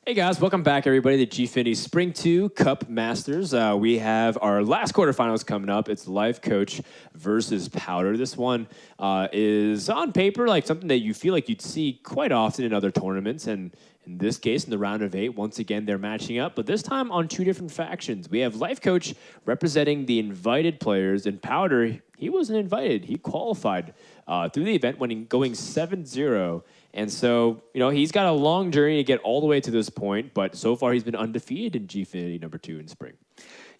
Hey guys, welcome back everybody to Gfinity Spring 2 Cup Masters. We have our last quarterfinals coming up. It's Lifecoach versus Powder. This one is on paper like something that you feel like you'd see quite often in other tournaments. And in this case, in the round of 8, once again, they're matching up. But this time on 2 different factions. We have Lifecoach representing the invited players. And Powder, he wasn't invited. He qualified through the event going 7-0. And so, he's got a long journey to get all the way to this point, but so far he's been undefeated in Gfinity number 2 in spring.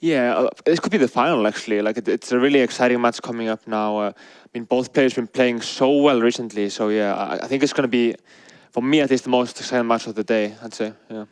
Yeah, this could be the final actually. Like it's a really exciting match coming up now. I mean, both players have been playing so well recently. So yeah, I think it's going to be, for me at least, the most exciting match of the day, I'd say. Yeah.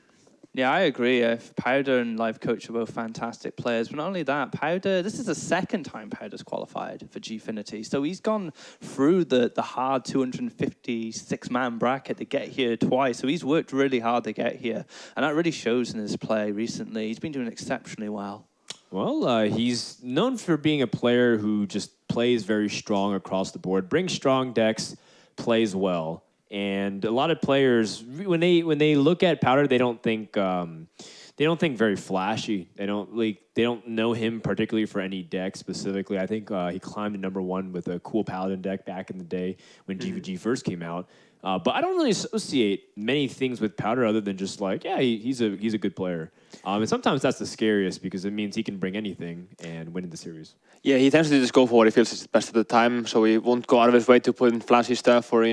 Yeah, I agree. Powder and Lifecoach are both fantastic players. But not only that, Powder, this is the second time Powder's qualified for Gfinity. So he's gone through the hard 256-man bracket to get here twice. So he's worked really hard to get here. And that really shows in his play recently. He's been doing exceptionally well. Well, he's known for being a player who just plays very strong across the board, brings strong decks, plays well. And a lot of players, when they look at Powder, they don't think very flashy. They don't know him particularly for any deck specifically. I think he climbed to number 1 with a cool Paladin deck back in the day when GVG first came out. But I don't really associate many things with Powder other than just like, yeah, he's a good player. And sometimes that's the scariest because it means he can bring anything and win in the series. Yeah, he tends to just go for what he feels is best at the time. So he won't go out of his way to put in flashy stuff or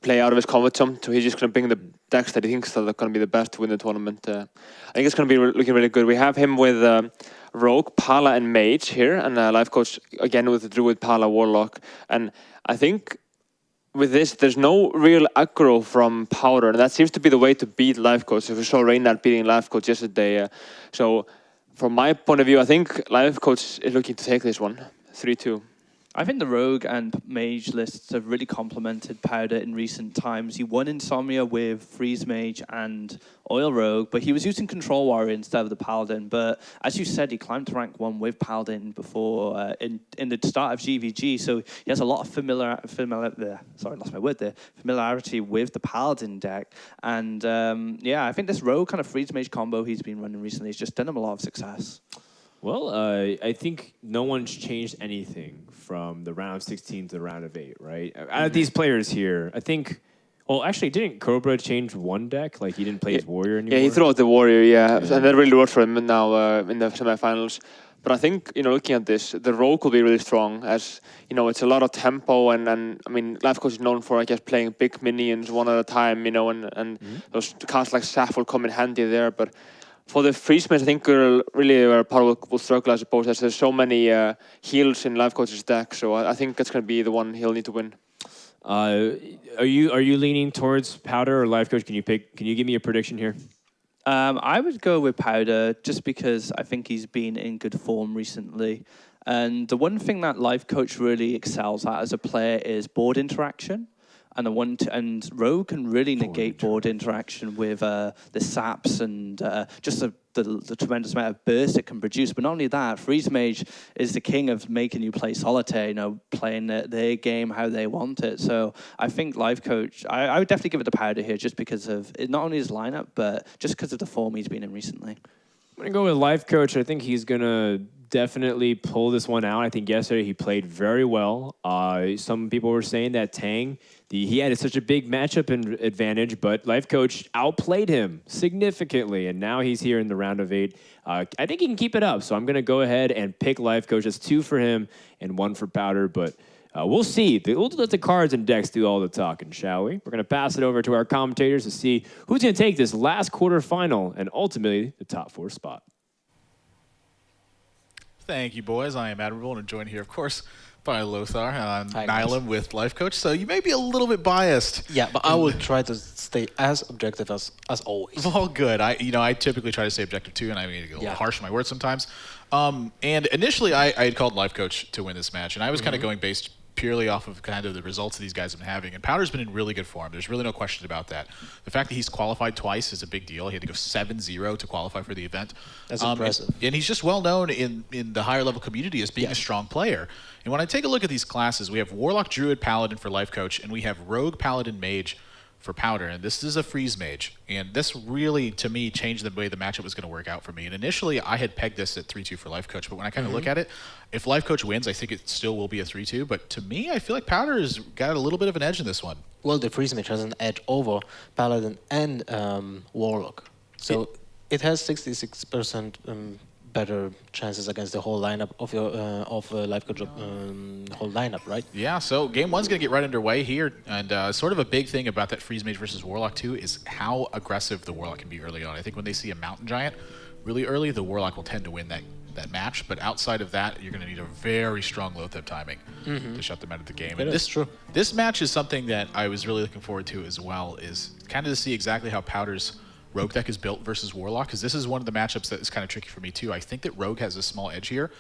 play out of his comfort zone. So he's just going to bring the decks that he thinks are going to be the best to win the tournament. I think it's going to be looking really good. We have him with Rogue, Pala, and Mage here, and Lifecoach again with the Druid, Pala, Warlock. And I think with this, there's no real aggro from Powder, and that seems to be the way to beat Lifecoach. If we saw Reynard beating Lifecoach yesterday, so from my point of view, I think Lifecoach is looking to take this one, 3-2. I think the Rogue and Mage lists have really complemented Powder in recent times. He won Insomnia with Freeze Mage and Oil Rogue, but he was using Control Warrior instead of the Paladin. But as you said, he climbed to rank 1 with Paladin before in the start of GVG, so he has a lot of familiarity with the Paladin deck. And yeah, I think this Rogue kind of Freeze Mage combo he's been running recently has just done him a lot of success. Well, I think no one's changed anything from the round of 16 to the round of 8, right? Out of these players here, I think... Well, actually, didn't Cobra change one deck? Like, he didn't play his Warrior anymore? Yeah, he threw out the Warrior, yeah. And that really worked for him now in the semifinals. But I think, looking at this, the Rogue will be really strong as, it's a lot of tempo and I mean, Lifecoach is known for, I guess, playing big minions one at a time, and those cards like Saf will come in handy there, but... For the Freeze Mage, I think really where Powder will struggle, I suppose, as there's so many heals in Lifecoach's deck. So I think that's going to be the one he'll need to win. Are you leaning towards Powder or Lifecoach? Can you give me a prediction here? I would go with Powder just because I think he's been in good form recently. And the one thing that Lifecoach really excels at as a player is board interaction. And Rogue can really negate board interaction with the saps and just the tremendous amount of burst it can produce. But not only that, Freeze Mage is the king of making you play solitaire, playing their game how they want it. So I think Lifecoach, I would definitely give it to Powder here just because of not only his lineup, but just because of the form he's been in recently. I'm going to go with Lifecoach. I think he's going to definitely pull this one out. I think yesterday he played very well. Some people were saying that Tang, he had such a big matchup advantage, but Lifecoach outplayed him significantly, and now he's here in the round of 8. I think he can keep it up, so I'm going to go ahead and pick Lifecoach. It's 2 for him and 1 for Powder, but we'll see. We'll let the cards and decks do all the talking, shall we? We're going to pass it over to our commentators to see who's going to take this last quarterfinal and ultimately the top 4 spot. Thank you, boys. I am Admirable, and joined here, of course, by Lothar and Nylum with Lifecoach. So you may be a little bit biased. Yeah, but I will try to stay as objective as always. Well, good. I typically try to stay objective too, and I need to get a little harsh in my words sometimes. And initially, I had called Lifecoach to win this match, and I was kind of going based purely off of kind of the results that these guys have been having. And Powder's been in really good form. There's really no question about that. The fact that he's qualified twice is a big deal. He had to go 7-0 to qualify for the event. That's impressive. And he's just well known in the higher level community as being a strong player. And when I take a look at these classes, we have Warlock, Druid, Paladin for Lifecoach, and we have Rogue, Paladin, Mage for Powder, and this is a freeze mage. And this really, to me, changed the way the matchup was going to work out for me. And initially, I had pegged this at 3-2 for Lifecoach, but when I kind of look at it, if Lifecoach wins, I think it still will be a 3-2. But to me, I feel like Powder has got a little bit of an edge in this one. Well, the freeze mage has an edge over Paladin and Warlock. So it has 66% better chances against the whole lineup of your Lifecoach whole lineup, right? Yeah, so game one's going to get right underway here. And sort of a big thing about that freeze mage versus Warlock, too, is how aggressive the Warlock can be early on. I think when they see a Mountain Giant really early, the Warlock will tend to win that match. But outside of that, you're going to need a very strong Loatheb timing to shut them out of the game. That's true. This match is something that I was really looking forward to as well, is kind of to see exactly how Powder's Rogue deck is built versus Warlock, because this is one of the matchups that is kind of tricky for me too. I think that Rogue has a small edge here.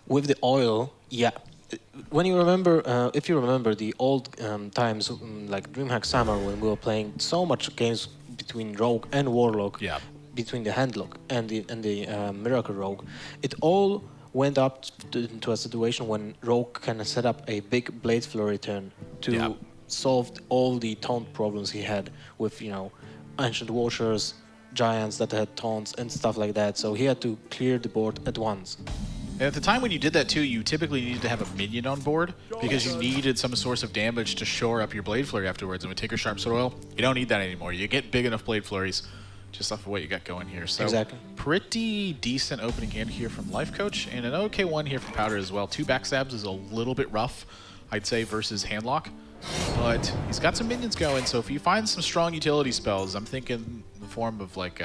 With the oil, yeah. When you remember, if you remember the old times, like DreamHack Summer, when we were playing so much games between Rogue and Warlock, between the Handlock and the Miracle Rogue, it all went up to a situation when Rogue can set up a big Blade Flurry turn to solve all the taunt problems he had with, Ancient Watchers, Giants that had taunts and stuff like that. So he had to clear the board at once. And at the time when you did that too, you typically needed to have a minion on board because you needed some source of damage to shore up your Blade Flurry afterwards. And with Tinker Sharp Sword Oil, you don't need that anymore. You get big enough Blade Flurries just off of what you got going here. So pretty decent opening hand here from Lifecoach, and an okay one here for Powder as well. 2 backstabs is a little bit rough, I'd say, versus Handlock. But he's got some minions going, so if you find some strong utility spells, I'm thinking in the form of like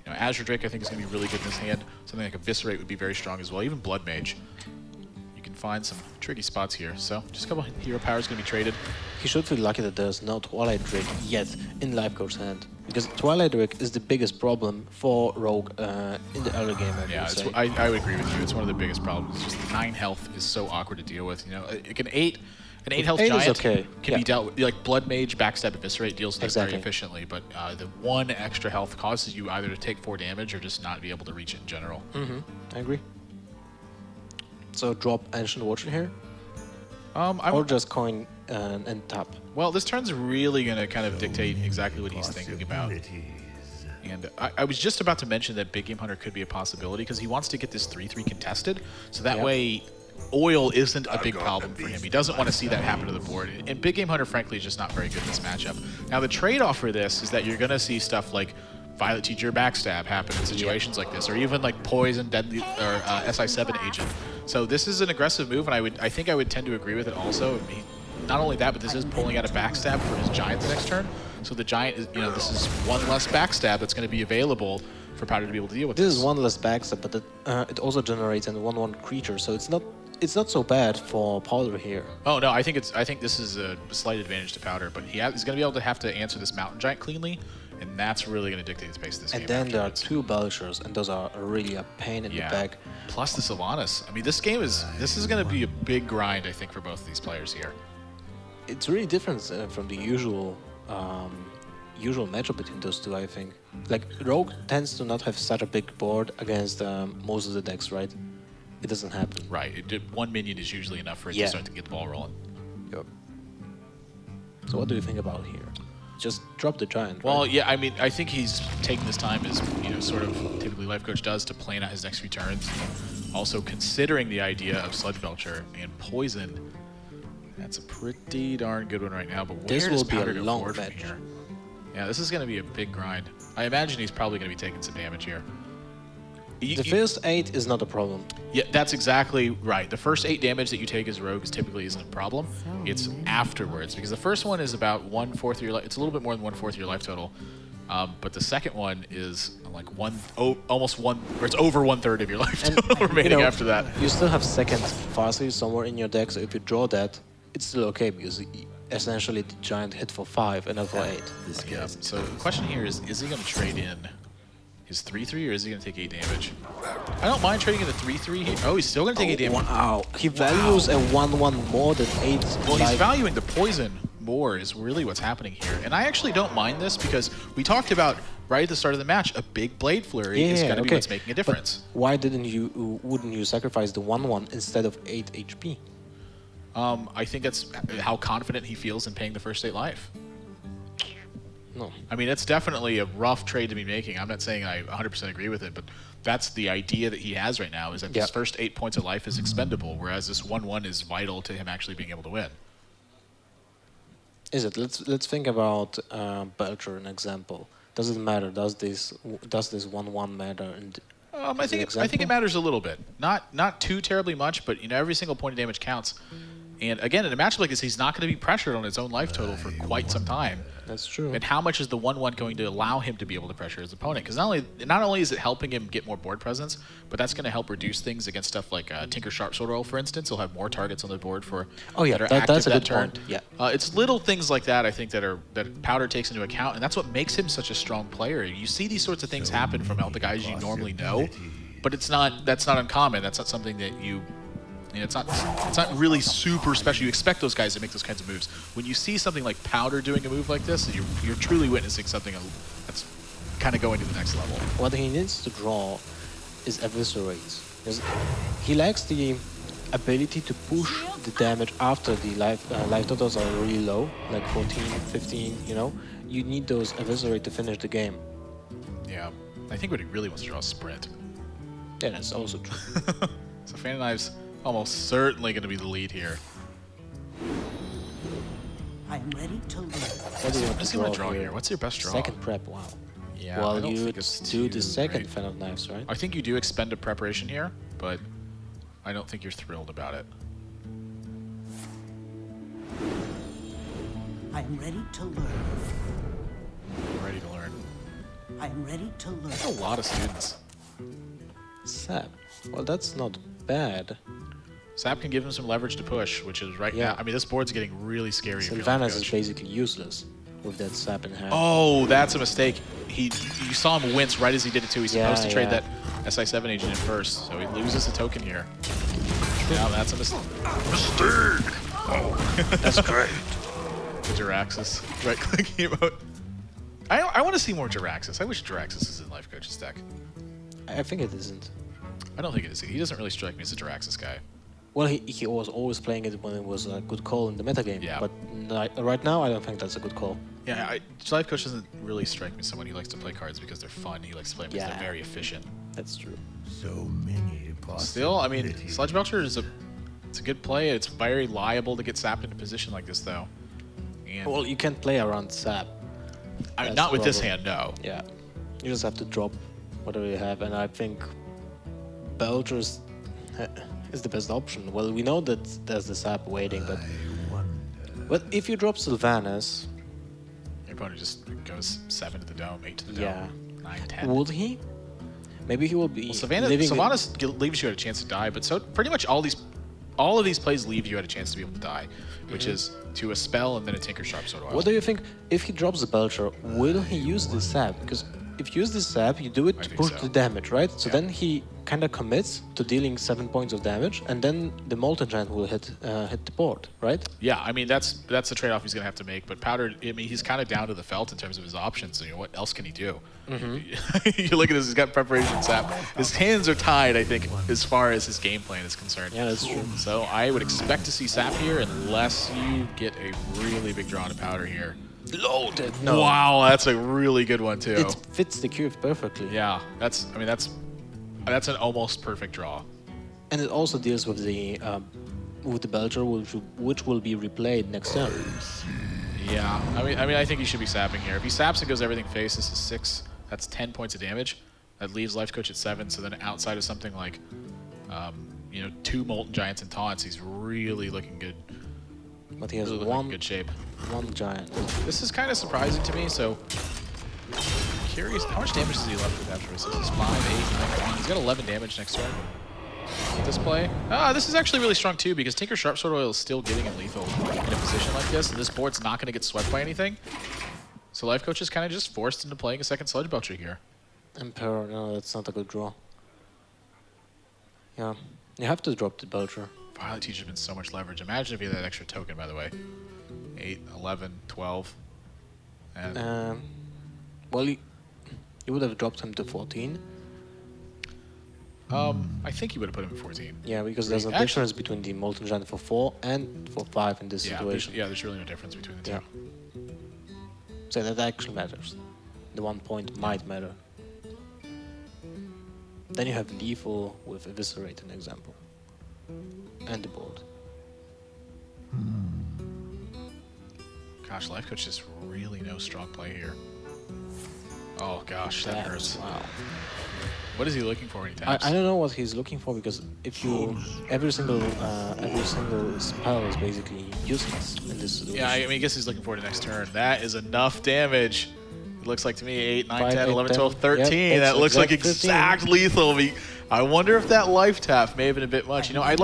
Azure Drake, I think is going to be really good in this hand. Something like Eviscerate would be very strong as well. Even Blood Mage. You can find some tricky spots here. So just a couple hero powers going to be traded. He should feel lucky that there's no Twilight Drake yet in Lifecoach's hand, because Twilight Drake is the biggest problem for Rogue in the early game. I would agree with you. It's one of the biggest problems. It's just 9 health is so awkward to deal with. Like an 8 health giant can be dealt with. Like Blood Mage, Backstab, Eviscerate deals with very efficiently, but the 1 extra health causes you either to take 4 damage or just not be able to reach it in general. I agree. So drop Ancient Watcher here? Or just coin and tap? Well, this turn's really going to kind of dictate exactly what he's thinking about. And I was just about to mention that Big Game Hunter could be a possibility because he wants to get this 3-3 contested, so that way oil isn't a big problem for him. He doesn't want to see that happen to the board. And Big Game Hunter, frankly, is just not very good in this matchup. Now, the trade-off for this is that you're going to see stuff like Violet Teacher Backstab happen in situations like this, or even like Poison, Deadly, or SI7 Agent. So this is an aggressive move, and I think I would tend to agree with it also. Not only that, but this is pulling out a Backstab for his Giant the next turn. So the Giant is, this is 1 less Backstab that's going to be available for Powder to be able to deal with this. This is 1 less Backstab, but it also generates a 1/1 creature, so it's not so bad for Powder here. Oh no, I think this is a slight advantage to Powder, but he's going to be able to have to answer this Mountain Giant cleanly, and that's really going to dictate the pace of this game. And then there are 2 Belchers, and those are really a pain in the back. Plus the Sylvanas. I mean, this is going to be a big grind, I think, for both of these players here. It's really different from the usual matchup between those two, I think. Like, Rogue tends to not have such a big board against most of the decks, right? It doesn't happen. Right. 1 minion is usually enough for it to start to get the ball rolling. Yep. So what do you think about here? Just drop the Giant, Well, right? yeah, I mean, I think he's taking this time as, sort of typically Lifecoach does to plan out his next few turns. Also considering the idea of Sludge Belcher and Poison. That's a pretty darn good one right now, but where does Powder go forward from here? Yeah, this is going to be a big grind. I imagine he's probably going to be taking some damage here. The first 8 is not a problem. Yeah, that's exactly right. The first 8 damage that you take as Rogue typically isn't a problem. It's afterwards, because the first one is about 1/4 of your life. It's a little bit more than 1/4 of your life total. But the second one is like almost 1, or it's over 1/3 of your life total remaining after that. You still have second Farseer somewhere in your deck, so if you draw that, it's still okay, because essentially the Giant hit for 5 and not for 8. Yeah. So the question here is he going to trade in his 3/3 or is he going to take 8 damage? I don't mind trading in the 3/3 here. Oh, he's still going to take 8 damage. Wow. He values a 1/1 more than 8. Well, he's valuing the poison more is really what's happening here. And I actually don't mind this because we talked about right at the start of the match, a big Blade Flurry is going to be what's making a difference. But why wouldn't you sacrifice the 1/1 instead of 8 HP? I think that's how confident he feels in paying the first 8 life. No. I mean, it's definitely a rough trade to be making. I'm not saying I 100% agree with it, but that's the idea that he has right now, is that his first 8 points of life is expendable, whereas this 1-1 is vital to him actually being able to win. Is it? Let's think about Belcher, an example. Does it matter? Does this 1-1 matter? And I think it matters a little bit. Not too terribly much, but every single point of damage counts. And again, in a matchup like this, he's not going to be pressured on his own life total for quite some time. That's true. And how much is the 1-1 going to allow him to be able to pressure his opponent? Because not only is it helping him get more board presence, but that's going to help reduce things against stuff like Tinker Sharp Sword Oil, for instance. He'll have more targets on the board for that are active that's a that good turn. point. Yeah. It's little things like that, I think, that Powder takes into account, and that's what makes him such a strong player. You see these sorts of things happen from all the guys you normally know, but that's not uncommon. That's not something that it's not really super special. You expect those guys to make those kinds of moves. When you see something like Powder doing a move like this, you're truly witnessing something that's kind of going to the next level. What he needs to draw is eviscerates. He lacks the ability to push the damage after the life totals are really low, like 14, 15, You need those eviscerate to finish the game. Yeah. I think what he really wants to draw is Sprint. Yeah, that's also true. So Fan of Knives almost certainly going to be the lead here. I'm ready to live. What do you want What does he want to draw here? What's your best draw? Second prep, wow. Yeah, I Well, don't you think it's do the too second great. Fan of Knives, right? I think you do expend a preparation here, but I don't think you're thrilled about it. I am ready to learn. You're ready to learn. I am ready to learn. That's a lot of students. Sap. Well, that's not bad. Sap can give him some leverage to push, which is right now. I mean, this board's getting really scary. if you're Sylvanas is Lifecoach. basically useless with that Sap in hand. Oh, that's a mistake. You saw him wince right as he did it too. He's supposed to trade that SI7 agent in first, so he loses a token here. Now that's a mistake. That's great. The Jiraxis right-click emote. I want to see more Jiraxis. I wish Jiraxis is in Lifecoach's deck. I think it isn't. I don't think it is. He doesn't really strike me as a Jiraxis guy. Well, he was always playing it when it was a good call in the metagame. Yeah. But right now, I don't think that's a good call. Yeah, Lifecoach doesn't really strike me as someone who likes to play cards because they're fun. He likes to play them because they're very efficient. That's true. So many Still, I mean, Sludge Belcher it's a good play. It's very liable to get sapped into a position like this, though. And Well, you can't play around Sap. I mean, that's not with the this problem. hand, no. Yeah. You just have to drop whatever you have, and I think Belcher's is the best option. Well, we know that there's the Sap waiting, but if you drop Sylvanas, Your opponent just goes 7 to the dome, 8 to the yeah, dome, 9, 10. would he? Maybe he will be Sylvanas leaves you at a chance to die, but so pretty much all of these plays leave you at a chance to be able to die, which is to a spell and then a Tinker Sharp Sword Oil. What do you think? If he drops the Belcher, will he use the Sap? Because if you use the Sap, you do it to think push so. the damage, right? So then he kind of commits to dealing 7 points of damage, and then the Molten Giant will hit the board, right? Yeah, I mean that's the trade-off he's gonna have to make. But Powder, I mean, he's kind of down to the felt in terms of his options. So, what else can he do? You look at this; he's got preparation sap. His hands are tied, I think, as far as his game plan is concerned. Yeah, that's true. So I would expect to see sap here, unless you get a really big draw to Powder here. Loaded. No. Wow, that's a really good one too. It fits the cube perfectly. Yeah, that's an almost perfect draw. And it also deals with the Belcher, which will be replayed next turn. Yeah, I mean, I think he should be sapping here. If he saps and goes everything face, this is 6. That's 10 points of damage. That leaves Lifecoach at 7. So then, outside of something like, 2 Molten Giants and taunts, he's really looking good. But he has Really looking in good shape. one giant. This is kind of surprising to me. So curious, how much damage does he left with after this? This is 5, 8, 9, 10. He's got 11 damage next turn. This play. This is actually really strong too because Tinker Sharp Sword Oil is still getting him lethal in a position like this, and this board's not going to get swept by anything. So Lifecoach is kind of just forced into playing a second Sludge Belcher here. Emperor, no, that's not a good draw. Yeah, you have to drop the Belcher. Violet Teacher's been so much leverage. Imagine if he had that extra token, by the way. 8, 11, 12. And Well, you would have dropped him to 14. I think he would have put him at 14. Yeah, because there's a Actually- difference between the Molten Giant for 4 and for 5 in this Yeah, situation. there's really no difference between the two. Yeah. say that actually matters. The 1 point might matter. Then you have lethal with eviscerate, an example, and the board. Gosh, Lifecoach is really no strong play here. Oh gosh, that hurts. Wow. What is he looking for when he taps? I don't know what he's looking for, because if you every single spell is basically useless in this situation. Yeah, I mean, I guess he's looking for the next turn. That is enough damage. It looks like to me 8, 9, 5, 10, 8, 11, 10. 12, 13. Yep, That looks like exact 15. exact lethal. I wonder if that life tap may have been a bit much. You know, I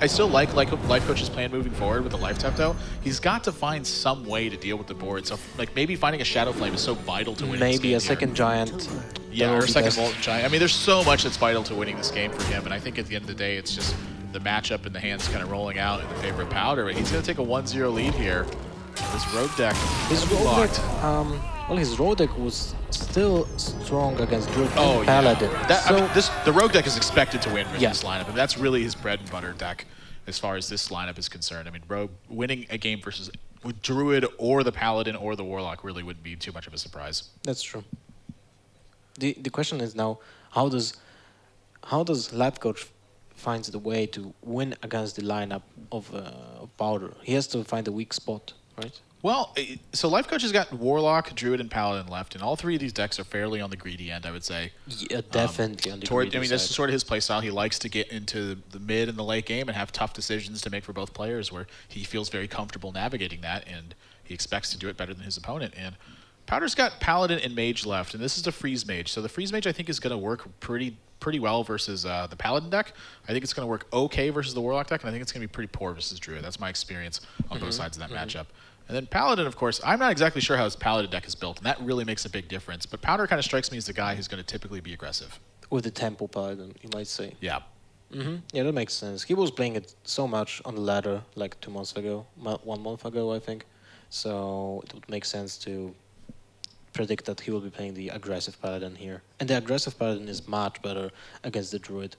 still like Lifecoach's plan moving forward with the life tap though. He's got to find some way to deal with the board. So like maybe finding a Shadow Flame is so vital to winning this Maybe game a second giant. Yeah, or a That second would be Molten Giant. I mean, there's so much that's vital to winning this game for him, and I think at the end of the day, it's just the matchup and the hands kind of rolling out in the favor of Powder. But he's going to take a 1-0 lead here. This road deck. His road locked. deck, well, his road deck was still strong against Druid Oh, and Paladin. That, So, I mean, the rogue deck is expected to win with Yeah. this lineup, and that's really his bread and butter deck as far as this lineup is concerned. I mean, rogue winning a game versus with Druid or the Paladin or the Warlock really wouldn't be too much of a surprise. that's true. The question is now, how does Lifecoach finds the way to win against the lineup of Powder? He has to find a weak spot, right? Well, so Lifecoach has got Warlock, Druid, and Paladin left, and all three of these decks are fairly on the greedy end, I would say. Yeah, definitely on the Toward, greedy I mean, this is side. sort of his playstyle. He likes to get into the mid and the late game and have tough decisions to make for both players, where he feels very comfortable navigating that, and he expects to do it better than his opponent. And Powder's got Paladin and Mage left, and this is the Freeze Mage. So the Freeze Mage, I think, is going to work pretty well versus the Paladin deck. I think it's going to work okay versus the Warlock deck, and I think it's going to be pretty poor versus Druid. That's my experience on both sides of that matchup. And then Paladin, of course, I'm not exactly sure how his Paladin deck is built, and that really makes a big difference. But Powder kind of strikes me as the guy who's going to typically be aggressive. With the tempo Paladin, you might say. Yeah. Yeah, that makes sense. He was playing it so much on the ladder like 2 months ago, 1 month ago, I think. So it would make sense to predict that he will be playing the aggressive Paladin here. And the aggressive Paladin is much better against the Druid.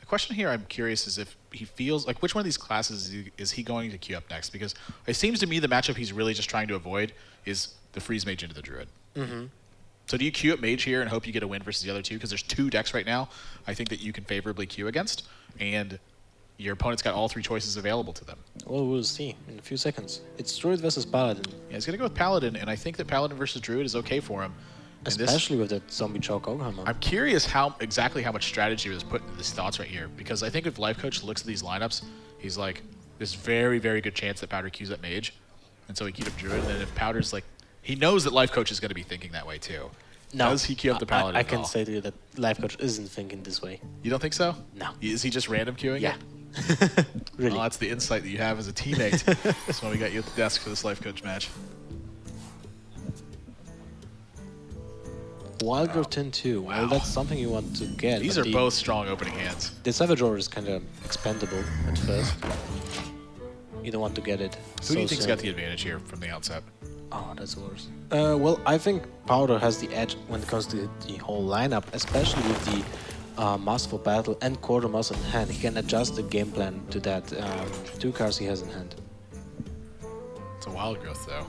The question here I'm curious is if he feels like which one of these classes is he going to queue up next? Because it seems to me the matchup he's really just trying to avoid is the Freeze Mage into the Druid. So do you queue up Mage here and hope you get a win versus the other two? Because there's 2 decks right now I think that you can favorably queue against, and your opponent's got all 3 choices available to them. Well, we'll see in a few seconds. It's Druid versus Paladin. Yeah, he's going to go with Paladin, and I think that Paladin versus Druid is okay for him. And this, Especially with that zombie choke Oghammer. I'm curious exactly how much strategy was put into these thoughts right here, because I think if Lifecoach looks at these lineups, he's like, there's very, very good chance that Powder queues up Mage, and so he queued up Druid, and then if Powder's like, he knows that Lifecoach is going to be thinking that way too. No, Does he queue up the Paladin I at can all? say to you that Lifecoach isn't thinking this way. You don't think so? No. Is he just random queuing Yeah. it? Really. Well, that's the insight that you have as a teammate. That's why we got you at the desk for this Lifecoach match. Wildgrowth 10-2. Well, that's something you want to get. These but are both strong opening hands. The Savage Roar is kind of expendable at first. You don't want to get it. Who do you think's got the advantage here from the outset? Oh, that's worse. Well, I think Powder has the edge when it comes to the whole lineup, especially with the Masterful Battle and Quarter Mass in hand. He can adjust the game plan to that 2 cards he has in hand. It's a wild growth, though.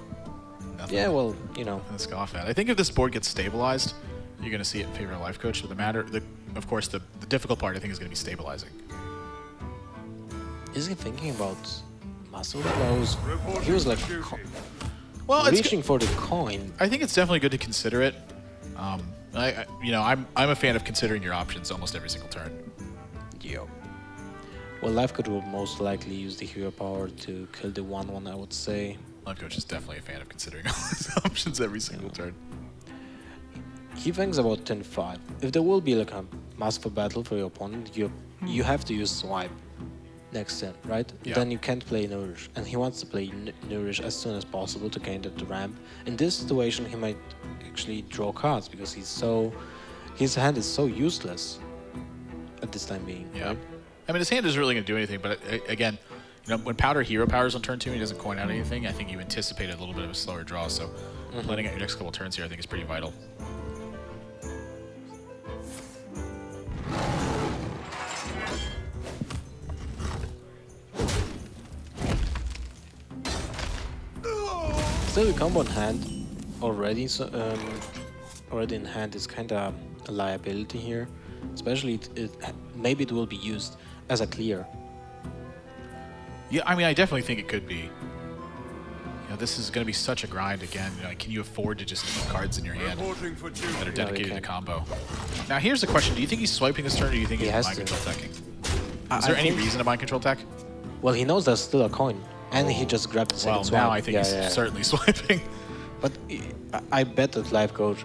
Nothing Yeah, well, you know. to scoff at. I think if this board gets stabilized, you're going to see it in favor of Lifecoach. But of course, the difficult part, I think, is going to be stabilizing. Is he thinking about Masterful Battle? He was like Well, reaching for the coin. I think it's definitely good to consider it. I'm a fan of considering your options almost every single turn. Yo. Well, Lifecoach will most likely use the hero power to kill the 1/1, I would say. Lifecoach is definitely a fan of considering all his options every single turn. He thinks about 10-5. If there will be like a Masterful Battle for your opponent, you have to use Swipe next turn, right? Yeah. Then you can't play Nourish, and he wants to play Nourish as soon as possible to gain that ramp. In this situation, he might actually draw cards because his hand is so useless at this time being. Yeah. Right? I mean, his hand isn't really going to do anything, but again, when Powder hero powers on turn 2 and he doesn't coin out anything, I think you anticipate a little bit of a slower draw, so planning out your next couple turns here I think is pretty vital. Still a combo in hand. already already in hand is kind of a liability here. Especially maybe it will be used as a clear. Yeah, I mean, I definitely think it could be. You know, this is going to be such a grind again. You know, can you afford to just keep cards in your hand that are dedicated to combo? Now, here's the question: do you think he's swiping this turn, or do you think he's mind control teching? Is there any reason to mind control tech? Well, he knows there's still a coin, and he just grabbed the second swipe. Well, now I think he's certainly swiping. But I bet that Lifecoach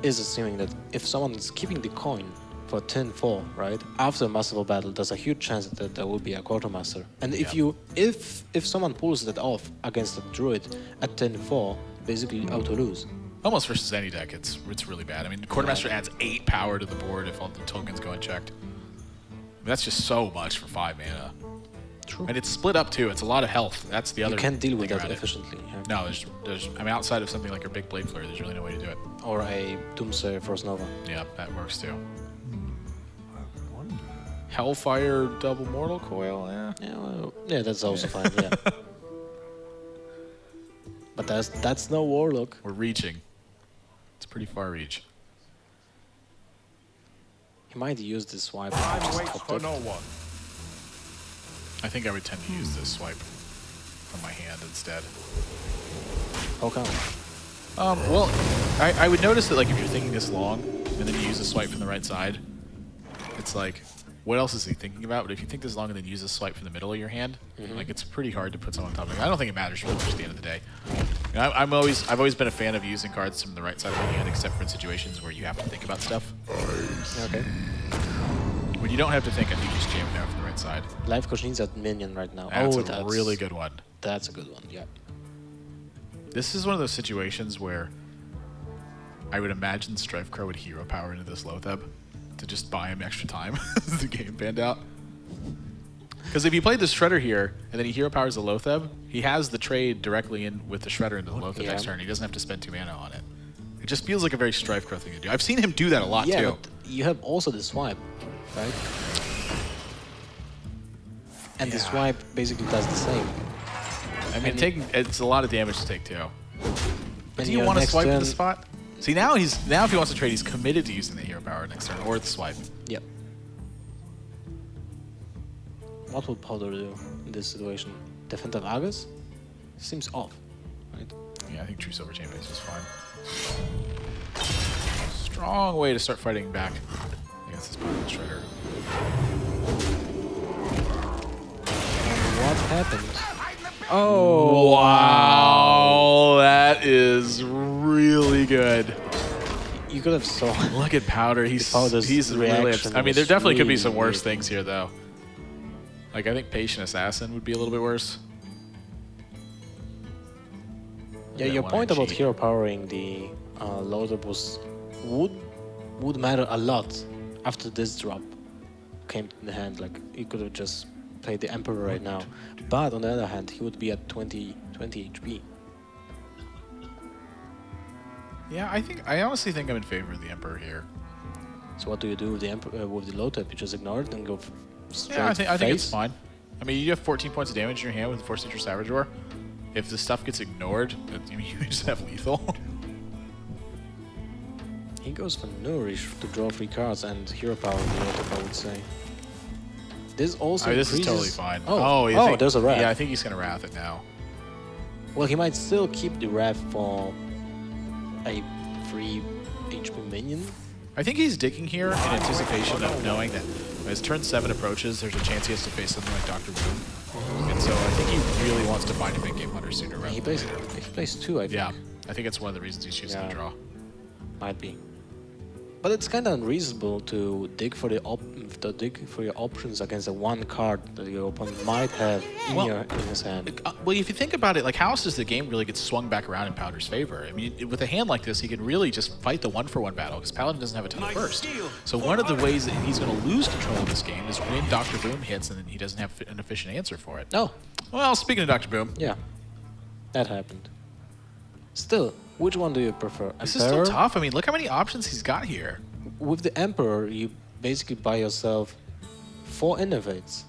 is assuming that if someone is keeping the coin for 10-4, right, after a masterful battle, there's a huge chance that there will be a quartermaster. And if someone pulls that off against a druid at 10-4, basically auto lose. Almost versus any deck, it's really bad. I mean, quartermaster adds 8 power to the board if all the tokens go unchecked. I mean, that's just so much for 5 mana. True. And it's split up too. It's a lot of health. That's the other. You can't deal with thing that around it. efficiently. Yeah. No, there's. I mean, outside of something like your big blade flurry, there's really no way to do it. Or a Doomsayer Frost Nova. Yeah, that works too. Hellfire double mortal coil. Yeah, that's also fine. Yeah. But that's no warlock. We're reaching. It's a pretty far reach. He might use this swipe. I think I would tend to use this swipe from my hand instead. How come? Well, I would notice that like if you're thinking this long and then you use a swipe from the right side, it's like, what else is he thinking about? But if you think this long and then use a swipe from the middle of your hand, like it's pretty hard to put someone on top of it. I don't think it matters really much at the end of the day. You know, I've always been a fan of using cards from the right side of my hand, except for in situations where you have to think about stuff. Okay. When you don't have to think, I think you just jam it down from the right side. Lifecoach needs that minion right now. That's a really good one. That's a good one, yeah. This is one of those situations where I would imagine Strifecrow would hero power into this Lotheb to just buy him extra time as the game panned out. Because if he played the Shredder here and then he hero powers the Lotheb, he has the trade directly in with the Shredder into the Lotheb next turn. He doesn't have to spend 2 mana on it. It just feels like a very Strifecrow thing to do. I've seen him do that a lot too. Yeah, but you have also the swipe, right? And the swipe basically does the same. I mean, it's a lot of damage to take too. But do you your want to next swipe in turn- the spot? See, now if he wants to trade, he's committed to using the hero power next turn or the swipe. Yep. What would Powder do in this situation? Defend of Argus? Seems off, right? Yeah, I think True Silver Chain Base is fine. Strong way to start fighting back against this Pokemon Shredder. What happened? Oh, wow. That is really good. You could have saw. Look at Powder. He's really reaction I mean, there was definitely could be some really worse things here, though. Like, I think Patient Assassin would be a little bit worse. Yeah, your point about hero powering the loader was would matter a lot after this drop came in the hand. Like, he could have just played the Emperor right now. But on the other hand, he would be at 20 HP. Yeah, I honestly think I'm in favor of the Emperor here. So what do you do with the Emperor with the Lotep? You just ignore it and go straight Yeah, I think it's face? fine. I mean, you have 14 points of damage in your hand with the Force Teacher Savageur. If the stuff gets ignored, you just have lethal. He goes for Nourish to draw 3 cards and hero power the Lotep, I would say. This also This is increases... totally fine. Oh, there's a Wrath. Yeah, I think he's going to Wrath it now. Well, he might still keep the Wrath for a free HP minion. I think he's digging here in anticipation of knowing that as turn 7 approaches, there's a chance he has to face something like Dr. Boom. And so I think he really wants to find a big game hunter sooner rather He than plays later. he plays 2, I think. Yeah, I think it's one of the reasons he's choosing to draw. Might be. But it's kind of unreasonable to dig for your options against a 1 card that your opponent might have in his hand. Well, if you think about it, like how else does the game really get swung back around in Powder's favor? I mean, with a hand like this, he can really just fight the 1-for-1 battle because Paladin doesn't have a ton of burst. So one of the ways that he's going to lose control of this game is when Dr. Boom hits and then he doesn't have an efficient answer for it. Oh. Well, speaking of Dr. Boom. Yeah. That happened. Still, which one do you prefer? This is still tough. I mean, look how many options he's got here. With the Emperor, you basically buy yourself 4 Innovates.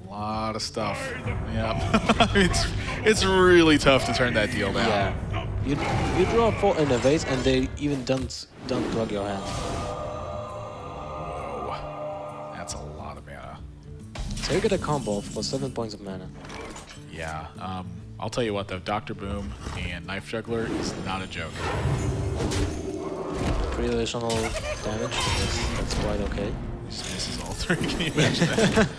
A lot of stuff. Yeah. It's really tough to turn that deal down. Yeah. You draw 4 in a vase, and they even don't plug your hand. Whoa. That's a lot of mana. So you get a combo for 7 points of mana. Yeah. I'll tell you what, though. Dr. Boom and Knife Juggler is not a joke. 3 additional damage. That's quite okay. He just misses all 3. Can you imagine that?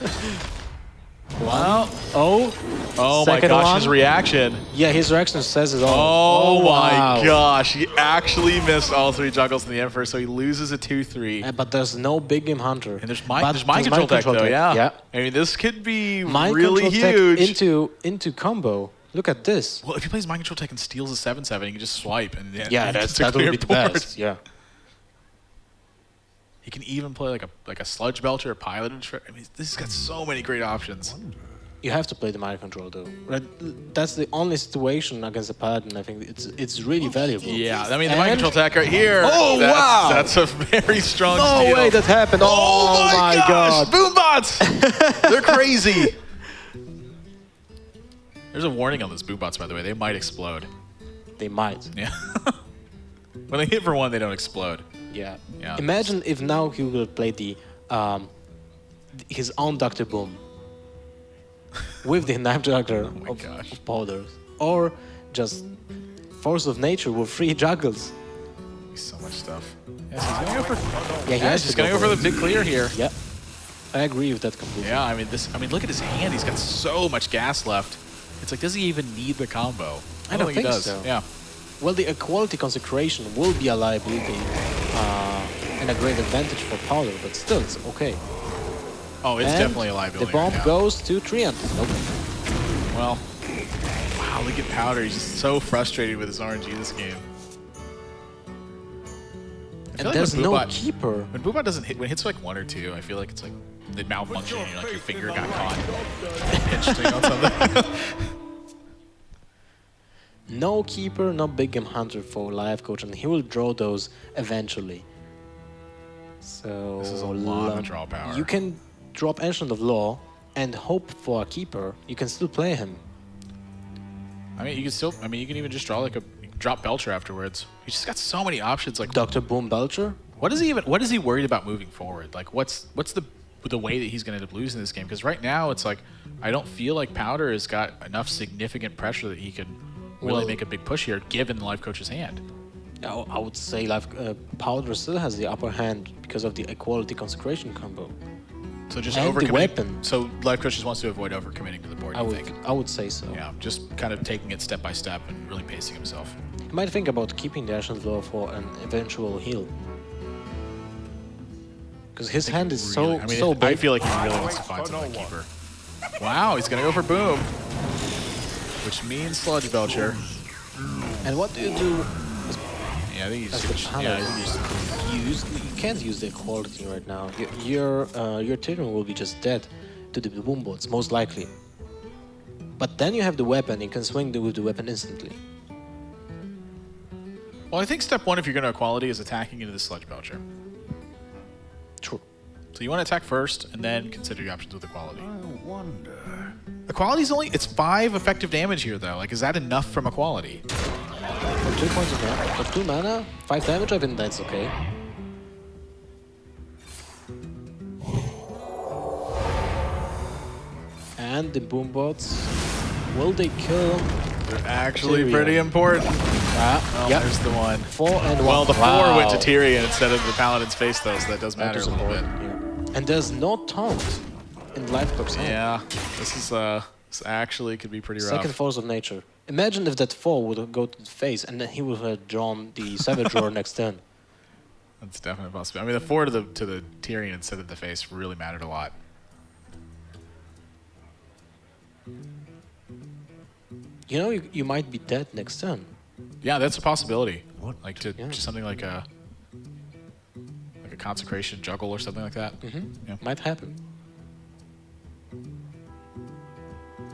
Wow. Oh. Oh my Second gosh, one. his reaction. Yeah, his reaction says it all. Oh, my wow. gosh. He actually missed all 3 juggles in the end first, so he loses a 2-3. But there's no Big Game Hunter. And there's But mind control tech, though, yeah. Yeah. I mean, this could be Mind really control huge. tech into combo. Look at this. Well, if he plays mind control tech and steals a 7/7, he can just swipe. And Yeah, it's a that would clear be the board. best. Yeah. He can even play like a Sludge Belcher, a Pilot. I mean, this has got so many great options. You have to play the mind control though. Right? That's the only situation against a paladin. I think it's really valuable. Yeah, I mean, the And- mind control tech right here. Oh, wow! That's a very strong No steal. way that happened. Oh, my gosh! god. Boombots! They're crazy. There's a warning on those boombots, by the way. They might explode. They might. Yeah. When they hit for 1, they don't explode. Yeah. Yeah. Imagine if now he would play his own Dr. Boom with the Knife Juggler my gosh. of powders, or just Force of Nature with 3 juggles. So much stuff. Yes, he's gonna go for. Yeah, he has he's to gonna go for the big clear here. Yeah, I agree with that completely. Yeah, I mean look at his hand. He's got so much gas left. It's like, does he even need the combo? I don't think he does. so. Yeah. Well, the equality consecration will be a liability and a great advantage for powder, but still, it's okay. Oh, it's And definitely a liability. The bomb right now. goes to Treant. Nope. Well, wow, look at Powder. He's just so frustrated with his RNG this game. I feel And there's when no Boobot- keeper. When Boobot doesn't hit, when it hits like 1 or 2, I feel like it's like the malfunction. You know, like your finger got caught pinching on something. No keeper, no Big Game Hunter for Lifecoach, and he will draw those eventually. So This is a lot of draw power. You can drop Ancient of Law and hope for a keeper. You can still play him. I mean, you can still. I mean, you can even just draw like drop Belcher afterwards. He's just got so many options. Like, Dr. Boom Belcher. what is he even? What is he worried about moving forward? Like, what's the way that he's going to end up losing this game? Because right now it's like I don't feel like Powder has got enough significant pressure that he can really Well- make a big push here, given the Lifecoach's hand. I would say Powder still has the upper hand because of the equality consecration combo. So just And the overcommitting. weapon. So Lifecoach just wants to avoid overcommitting to the board. I You think? would say so. Yeah, just kind of taking it step by step and really pacing himself. You might think about keeping the Ancient Law for an eventual heal. Because his hand is so Really, I mean, so I big. feel like he really wants to find something keeper. Wow, he's gonna go for Boom, which means Sludge Belcher. And what do you do Yeah, I think he's as the just, paladin? yeah, I think he's You can't use the equality right now. Your Tyrion will be just dead to the boom bots, most likely. But then you have the weapon. You can swing with the weapon instantly. Well, I think step 1, if you're gonna equality, is attacking into the Sludge Belcher. True. So you want to attack first, and then consider your options with equality. I wonder. Equality's only 5 effective damage here, though. Like, is that enough from equality? For 2 points of mana, for 2 mana, 5 damage. I think that's okay. And the boom bots. Will they kill? They're actually Tyrion. pretty important. Ah, Oh, yep. there's the one. 4 and 1. Well, the 4 Wow. went to Tyrion instead of the Paladin's face, though, so that does That matter is a little bit. important, yeah. And there's no taunt in Lifecoach. Yeah, this actually could be pretty rough. Second Force of Nature. Imagine if that 4 would go to the face and then he would have drawn the Savage Roar next turn. That's definitely possible. I mean, the 4 to the Tyrion instead of the face really mattered a lot. You know, you might be dead next turn. Yeah, that's a possibility. What? Like Yeah. just something like a consecration juggle or something like that. Yeah. Might happen.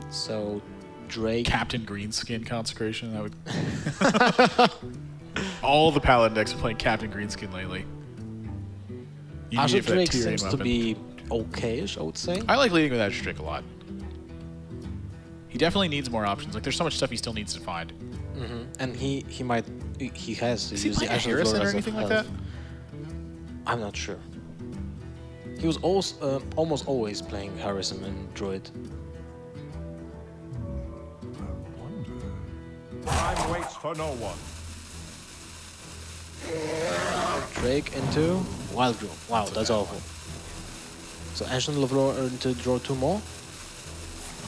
So, Drake. Captain Greenskin consecration. That would. All the Paladin decks are playing Captain Greenskin lately. You need Asher it for that Drake Tyrion seems to weapon. be okay-ish, I would say. I like leading with Asher Drake a lot. He definitely needs more options. Like, there's so much stuff he still needs to find. And he has Is he used the playing a Ashen Harrison Floor or as a anything like health. that? I'm not sure. He was also, almost always playing Harrison and Druid. Time waits for no one. Drake into Wild Grove. Wow, that's awful. So Ashen Floor to draw 2 more.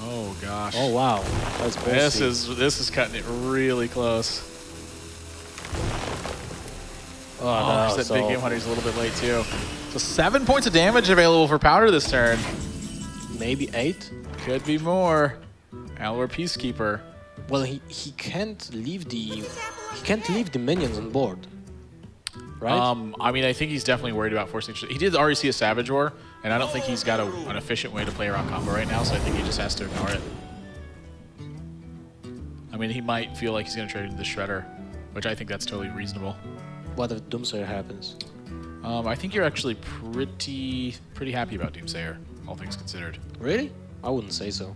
Oh gosh. Oh wow, that's ballsy. This is cutting it really close. Oh, Oh, no, that big game hunter's a little bit late too. So 7 points of damage available for Powder this turn. Maybe 8. Could be more. Alor Peacekeeper. Well, he can't leave the minions on board, right? I mean, I think he's definitely worried about forcing. He did already see a Savage Roar, and I don't think he's got an efficient way to play around combo right now. So I think he just has to ignore it. I mean, he might feel like he's going to trade into the Shredder, which I think that's totally reasonable. What if Doomsayer happens? I think you're actually pretty happy about Doomsayer, all things considered. Really? I wouldn't say so.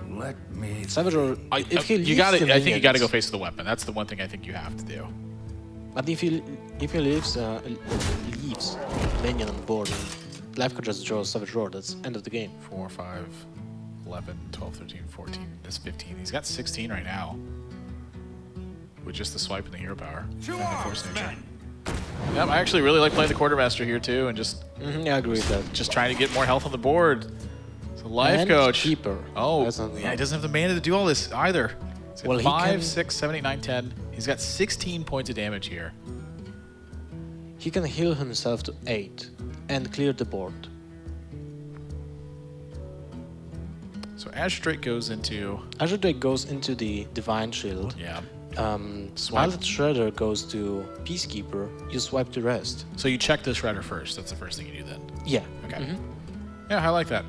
Let me. Savage Roar. If he you got leaves to. the I think you got to go minions- face the weapon. That's the one thing I think you have to do. But if he leaves minion on board, and Lifecoach just draws Savage Roar, that's end of the game. 4, 5, 11, 12, 13, 14. That's 15. He's got 16 right now. With just the swipe and the hero power. And the force nature. Yep, I actually really like playing the Quartermaster here too, and just Yeah, I agree with that. just trying to get more health on the board. So Lifecoach. Keeper. Oh, That's not yeah, he doesn't have the mana to do all this either. He's got Well, he 5, can- 6, 7, 8, 9, 10. He's got 16 points of damage here. He can heal himself to 8 and clear the board. So Azure Drake goes into Azure Drake goes into the Divine Shield. yeah. Swipe. Violet Shredder goes to Peacekeeper. You swipe the rest. So you check the Shredder first. That's the first thing you do then. Yeah. Okay. Yeah, I like that.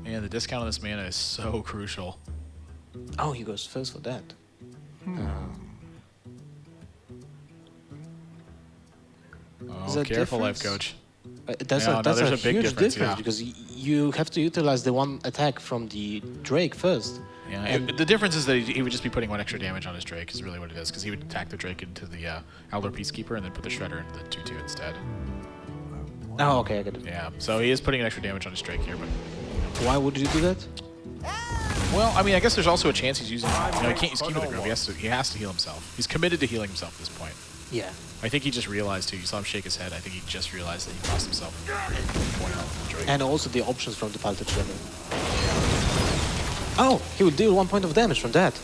And the discount on this mana is so crucial. Oh, he goes first for that. Oh, Is that careful, difference? Lifecoach. That's Yeah, no, that's there's a a big huge difference, difference yeah. because you have to utilize the one attack from the Drake first. Yeah, And- the difference is that he would just be putting 1 extra damage on his Drake, is really what it is, because he would attack the Drake into the Elder Peacekeeper and then put the Shredder into the 2/2 instead. Oh, okay, I get it. Yeah, so he is putting an extra damage on his Drake here, but Why would you do that? well, I mean, I guess there's also a chance he's using. You know, he can't use Key to the Grove. He has to heal himself. He's committed to healing himself at this point. Yeah. I think he just realized too. You saw him shake his head. I think he just realized that he cost himself 1 health from the Drake. And also the options from the Piloted Shredder. Oh, he would deal 1 point of damage from that.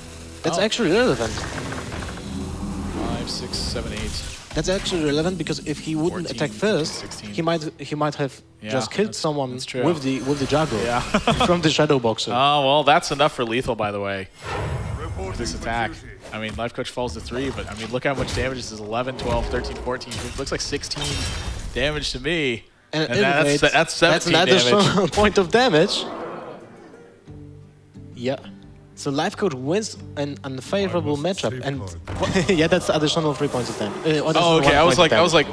That's Oh. actually relevant. 5, 6, 7, 8. That's actually relevant because if he wouldn't 14, attack first, 16. he might have Yeah, just killed that's someone true. with the Juggler Yeah. from the Shadow Boxer. Oh well, that's enough for lethal, by the way. Reporting This for attack. duty. I mean, Lifecoach falls to 3, but I mean, look how much damage this is: 11, 12, 13, 14. It looks like 16 damage to me. And that's 17 an damage. additional point of damage. Yeah. So Lifecoach wins an unfavorable I must matchup, save and card. yeah, that's additional 3 points of damage. Oh, okay. I was like,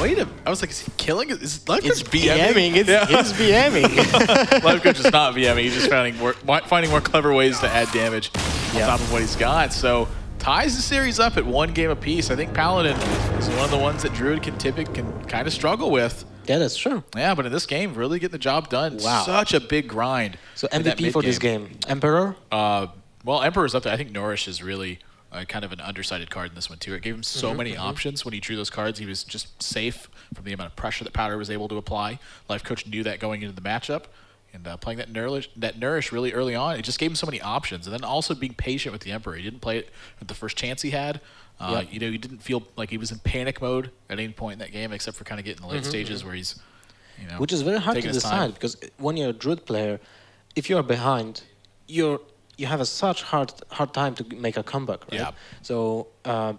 wait a. I was like, is he killing? Is Lifecoach It's BMing? BMing. It's BMing. Lifecoach is not BMing. He's just finding more clever ways to add damage on top of what he's got. So ties the series up at 1 game apiece. I think Paladin is one of the ones that Druid can kind of struggle with. Yeah, that's true. Yeah, but in this game, really getting the job done. Wow. Such a big grind. So in that MVP for this mid-game. game, Emperor. Well, Emperor's up there. I think Nourish is really kind of an undersided card in this one, too. It gave him so many options when he drew those cards. He was just safe from the amount of pressure that Powder was able to apply. Lifecoach knew that going into the matchup. And playing that Nourish really early on, it just gave him so many options. And then also being patient with the Emperor. He didn't play it at the first chance he had. You know, he didn't feel like he was in panic mode at any point in that game, except for kind of getting the late stages where he's, you know, Which is very hard to taking his time. decide because when you're a Druid player, if you're behind, you have a such hard time to make a comeback, right? Yeah. So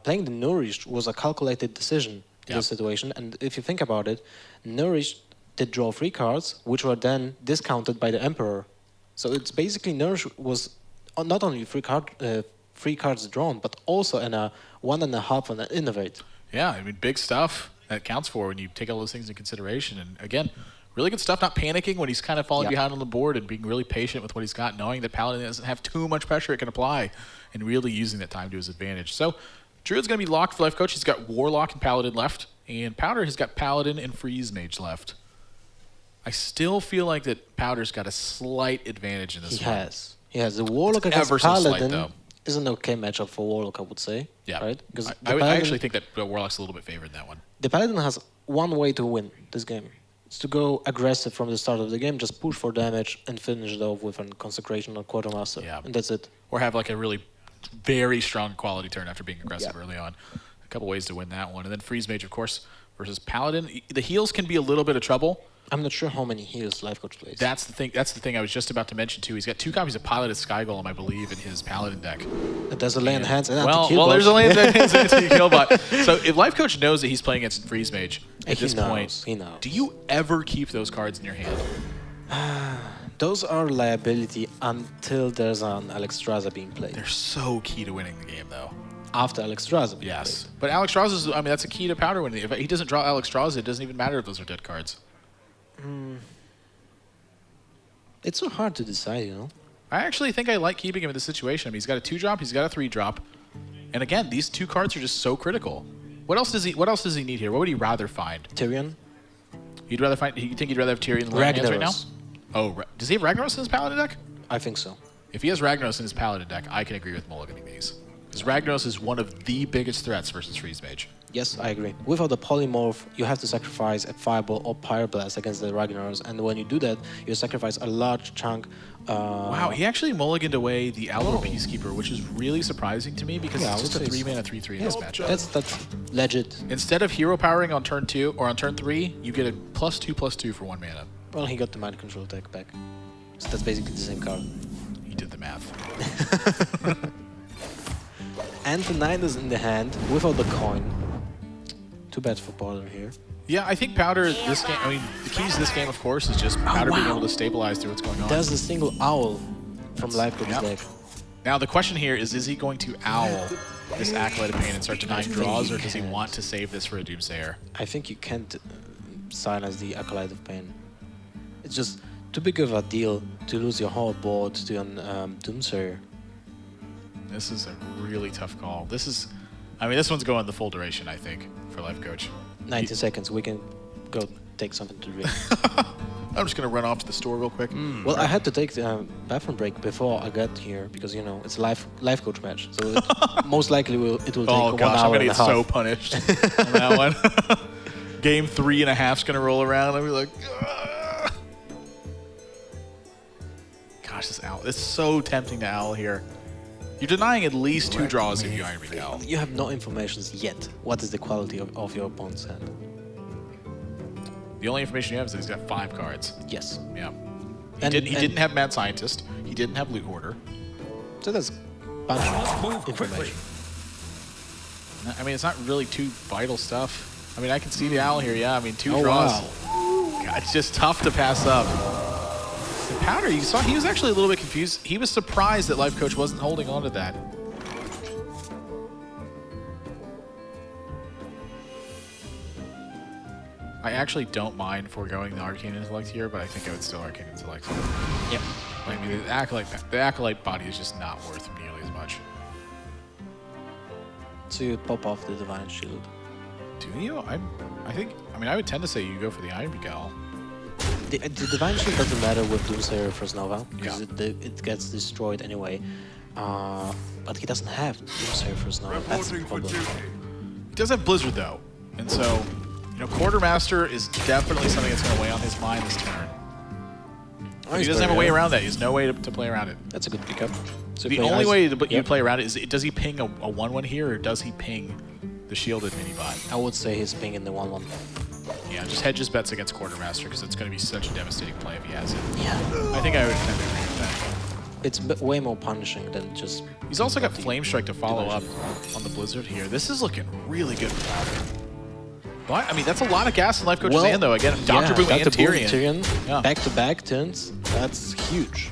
playing the Nourished was a calculated decision in Yeah. this situation. And if you think about it, Nourished did draw 3 cards, which were then discounted by the Emperor. So it's basically Nourished was not only 3 cards drawn, but also in a 1.5 on an Innovate. Yeah, I mean, big stuff. that counts for when you take all those things into consideration. And again, really good stuff, not panicking when he's kind of falling behind on the board and being really patient with what he's got, knowing that Paladin doesn't have too much pressure it can apply, and really using that time to his advantage. So Druid's going to be locked for Lifecoach. He's got Warlock and Paladin left, and Powder has got Paladin and Freeze Mage left. I still feel like that Powder's got a slight advantage in this one. He has the Warlock against ever so slight, Paladin. though. Is an okay matchup for Warlock, I would say. Yeah, right? Because I actually think that Warlock's a little bit favored in that one. the Paladin has one way to win this game. It's to go aggressive from the start of the game, just push for damage and finish it off with a Consecration or Quartermaster. Yeah. And that's it. Or have like a really very strong quality turn after being aggressive early on. A couple ways to win that one. And then Freeze Mage, of course, versus Paladin. The heals can be a little bit of trouble. I'm not sure how many heals Lifecoach plays. That's the thing I was just about to mention too. He's got 2 copies of Piloted Sky Golem, I believe, in his Paladin deck. There's a land hands and Well, there's a land hands and anti-kill bot. So if Lifecoach knows that he's playing against Freeze Mage at this point, he knows. do you ever keep those cards in your hand? Those are liability until there's an Alexstrasza being played. They're so key to winning the game, though. After Alexstrasza being Yes, played. but Alexstrasza's, I mean, that's a key to Powder winning. If he doesn't draw Alexstrasza, it doesn't even matter if those are dead cards. It's so hard to decide, you know? I actually think I like keeping him in this situation. I mean, he's got a 2-drop, he's got a 3-drop. And again, these 2 cards are just so critical. What else does he need here? What would he rather find? Tyrion? You think he'd rather have Tyrion in the land hands right now? Ragnaros. Oh, does he have Ragnaros in his Paladin deck? I think so. If he has Ragnaros in his Paladin deck, I can agree with mulliganing these. Because Ragnaros is one of the biggest threats versus Freeze Mage. Yes, I agree. Without the polymorph, you have to sacrifice a Fireball or Pyroblast against the Ragnaros, and when you do that, you sacrifice a large chunk. Wow, he actually mulliganed away the Alvaro Peacekeeper, which is really surprising to me because Yeah, it's I just a would say 3-mana 3/3 in this matchup. That's legit. Instead of hero powering on turn 2 or on turn 3, you get a +2/+2 for 1 mana. Well, he got the Mind Control deck back. So that's basically the same card. He did the math. And the 9 is in the hand without the coin. Too bad for Powder here. Yeah, I think Powder this game. I mean, the keys to this game, of course, is just Powder being able to stabilize through what's going on. There's a single owl from Lifecoach's deck. Now the question here is he going to owl this Acolyte of Pain and start denying draws, or does he want to save this for a Doomsayer? I think you can't silence the Acolyte of Pain. It's just too big of a deal to lose your whole board to a Doomsayer. This is a really tough call. This one's going the full duration, I think, for Lifecoach. 90 seconds, we can go take something to drink. I'm just going to run off to the store real quick. Well, I had to take the bathroom break before I got here because, you know, it's a Lifecoach match. So it most likely it will take 1 gosh, I'm hour going to and a get half. so punished on that one. Game 3.5's going to roll around. I'll be like, ugh. Gosh, this owl. It's so tempting to owl here. You're denying at least 2 draws if you Iron Ring Owl. You have no information yet. What is the quality of your opponent's hand? The only information you have is that he's got 5 cards. Yes. Yeah. And- He didn't have Mad Scientist. He didn't have Loot Hoarder. So that's bunch of information. I mean, it's not really too vital stuff. I mean, I can see the owl here. Yeah, I mean, 2 Oh, draws. wow. God, it's just tough to pass up. The Powder, you saw, he was actually a little bit confused. He was surprised that Lifecoach wasn't holding on to that. I actually don't mind foregoing the Arcane Intellect here, but I think I would still Arcane Intellect. Yep. I mean, the Acolyte body is just not worth nearly as much. So you pop off the Divine Shield. Do you? I mean, I would tend to say you go for the Iron Begal. The Divine Shield doesn't matter with Doomsayer First Nova because Yeah. it gets destroyed anyway. But he doesn't have Doomsayer First Nova. That's the Reporting for problem. duty. He does have Blizzard, though. And so, you know, Quartermaster is definitely something that's going to weigh on his mind this turn. Oh, He doesn't have a way around that. He has no way to play around it. That's a good pickup. So The play only Ice- way you Yep. play around it is, does he ping a 1/1 here, or does he ping the shielded mini-bot? I would say he's pinging the 1/1. Yeah, just hedge his bets against Quartermaster, because it's going to be such a devastating play if he has it. Yeah. I think I would tend to agree with that. It's way more punishing than just... He's also got the Flame Strike to follow up diversion. on the Blizzard here. This is looking really good for Powder. But, I mean, that's a lot of gas in Lifecoach's hand, though. Again, Dr. Boom and Dr. Boom, Tyrion. Yeah. Back-to-back turns. That's huge.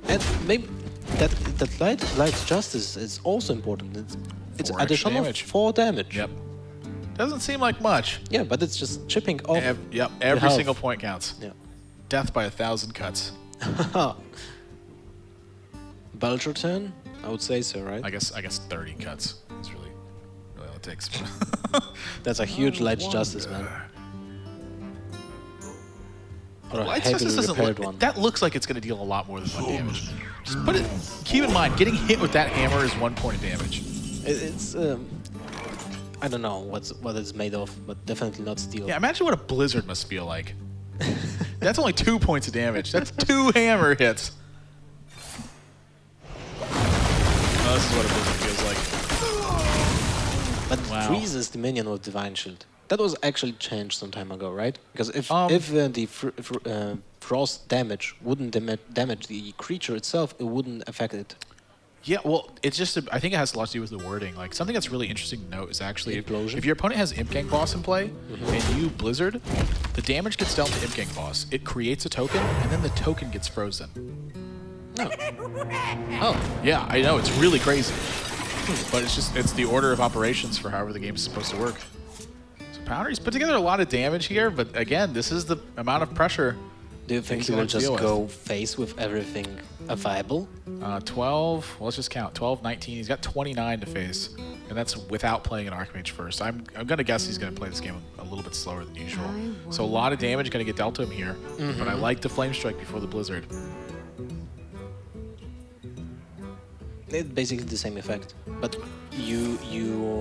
And maybe that Light Justice is also important. It's 4 extra additional damage. 4 damage. Yep. Doesn't seem like much. Yeah, but it's just chipping off. Yep, every health. single point counts. Yeah. Death by 1,000 cuts. Belcher turn? I would say so, right? I guess 30 cuts. That's really all it takes. That's a huge Light Justice, man. Or a Light heavily Justice doesn't repaired look. one. That looks like it's going to deal a lot more than 1 damage. Just put it. Keep in mind, getting hit with that hammer is 1 point of damage. It's I don't know what it's made of, but definitely not steel. Yeah, imagine what a blizzard must feel like. That's only 2 points of damage. That's 2 hammer hits. Oh, this is what a blizzard feels like. But Wow. freezes the minion with Divine Shield. That was actually changed some time ago, right? Because if the frost damage wouldn't damage the creature itself, it wouldn't affect it. Yeah, well, it's just, I think it has a lot to do with the wording. Like, something that's really interesting to note is actually, if your opponent has Imp Gang Boss in play, and you Blizzard, the damage gets dealt to Imp Gang Boss. It creates a token, and then the token gets frozen. No. Oh. Yeah, I know, it's really crazy. But it's the order of operations for however the game is supposed to work. So Powder, he's put together a lot of damage here, but again, this is the amount of pressure. Do you think he will just go face with everything viable? 12, well, let's just count. 12, 19, he's got 29 to face. And that's without playing an Archmage first. I'm going to guess he's going to play this game a little bit slower than usual. So a lot of damage going to get dealt to him here. But I like the Flame Strike before the Blizzard. It's basically the same effect, but you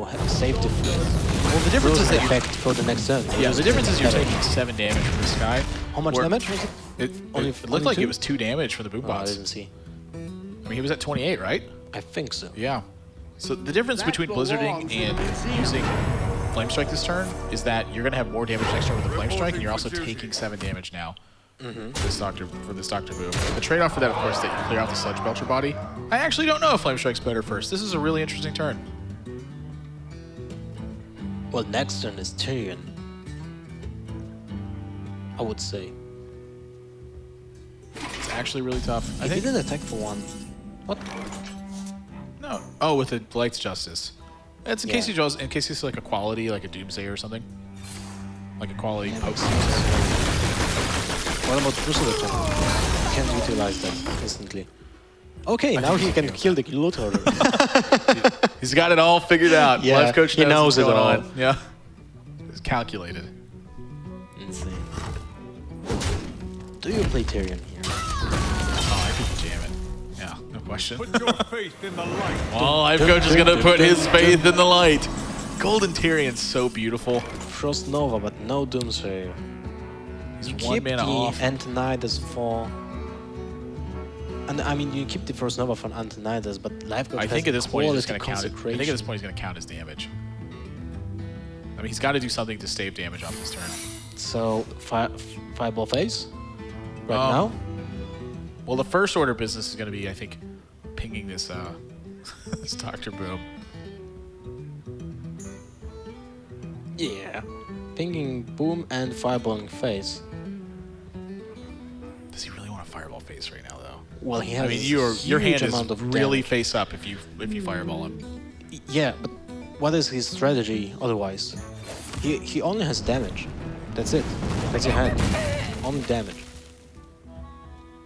have saved the Well, the difference is that effect for the next turn. Yeah, the difference is you're taking 7 damage from this guy. How much damage was it? It looked like it was 2 damage from the boom Oh, I bots. didn't see. I mean, he was at 28, right? I think so. Yeah. So the difference between Blizzarding and using Flame Strike this turn is that you're going to have more damage next turn with the Flame Strike, and you're also taking 7 damage now. For this Dr. Boom. The trade-off for that, of course, is that you clear out the Sludge Belcher body. I actually don't know if Flame Strike's better first. This is a really interesting turn. Well, next turn is Tyrion. I would say. It's actually really tough. He didn't attack for 1. What? No. Oh, with the Light's Justice. It's in case he draws, in case he's like a quality, like a Doomsday or something. Like a quality poke. What about Crucible attack? You can't utilize that instantly. Okay, now he can kill the Loot Hoarder. He's got it all figured out. Yeah, Lifecoach he knows what's it going all. on. Yeah. It's calculated. Insane. Do you play Tyrion here? Oh, I could jam it. Yeah, no question. Put your faith in the light. Well, Lifecoach is going to put his faith in the light. Golden Tyrion's so beautiful. Frost Nova, but no Doomsayer. He's You 1 keep mana the off. Antonidas for... And I mean, you keep the Frost Nova for Antonidas, but Lifecoach I think at this point he's just going to count it. I Consecration. think at this point he's going to count his damage. I mean, he's got to do something to stave damage off this turn. So, Fireball Phase? Right now? Well, the first order business is going to be, I think, pinging this, this Dr. Boom. Yeah. Pinging Boom and Fireballing Phase. Does he really want a Fireball face right now, though? Well, he has I mean, a your huge hand amount is of really damage. face up if you Fireball him. Yeah, but what is his strategy otherwise? He only has damage. That's it. That's your hand. Only damage.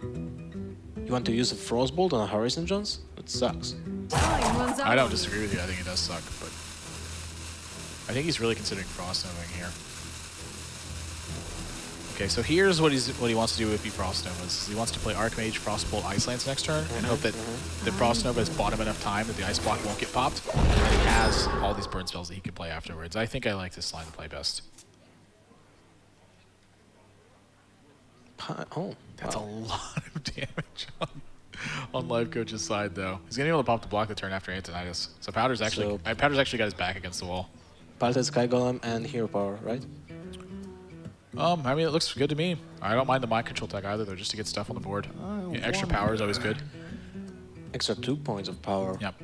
You want to use a Frostbolt on a Horizon Jones? It sucks. I don't disagree with you. I think it does suck, but I think he's really considering Frost Noving here. Okay, so here's what he wants to do if he Frost Novas. He wants to play Archmage, Frostbolt, Ice Lance next turn, and hope that the Frost Nova has bought him enough time that the Ice Block won't get popped, and he has all these burn spells that he can play afterwards. I think I like this line to play best. Oh, That's wow. a lot of damage on Lifecoach's side, though. He's gonna be able to pop the block the turn after Antonidas. So Powder's actually got his back against the wall. Palette Sky Golem and Hero Power, right? I mean, it looks good to me. I don't mind the mind control tech either, though, just to get stuff on the board. Yeah, extra power is always good. Extra 2 points of power. Yep.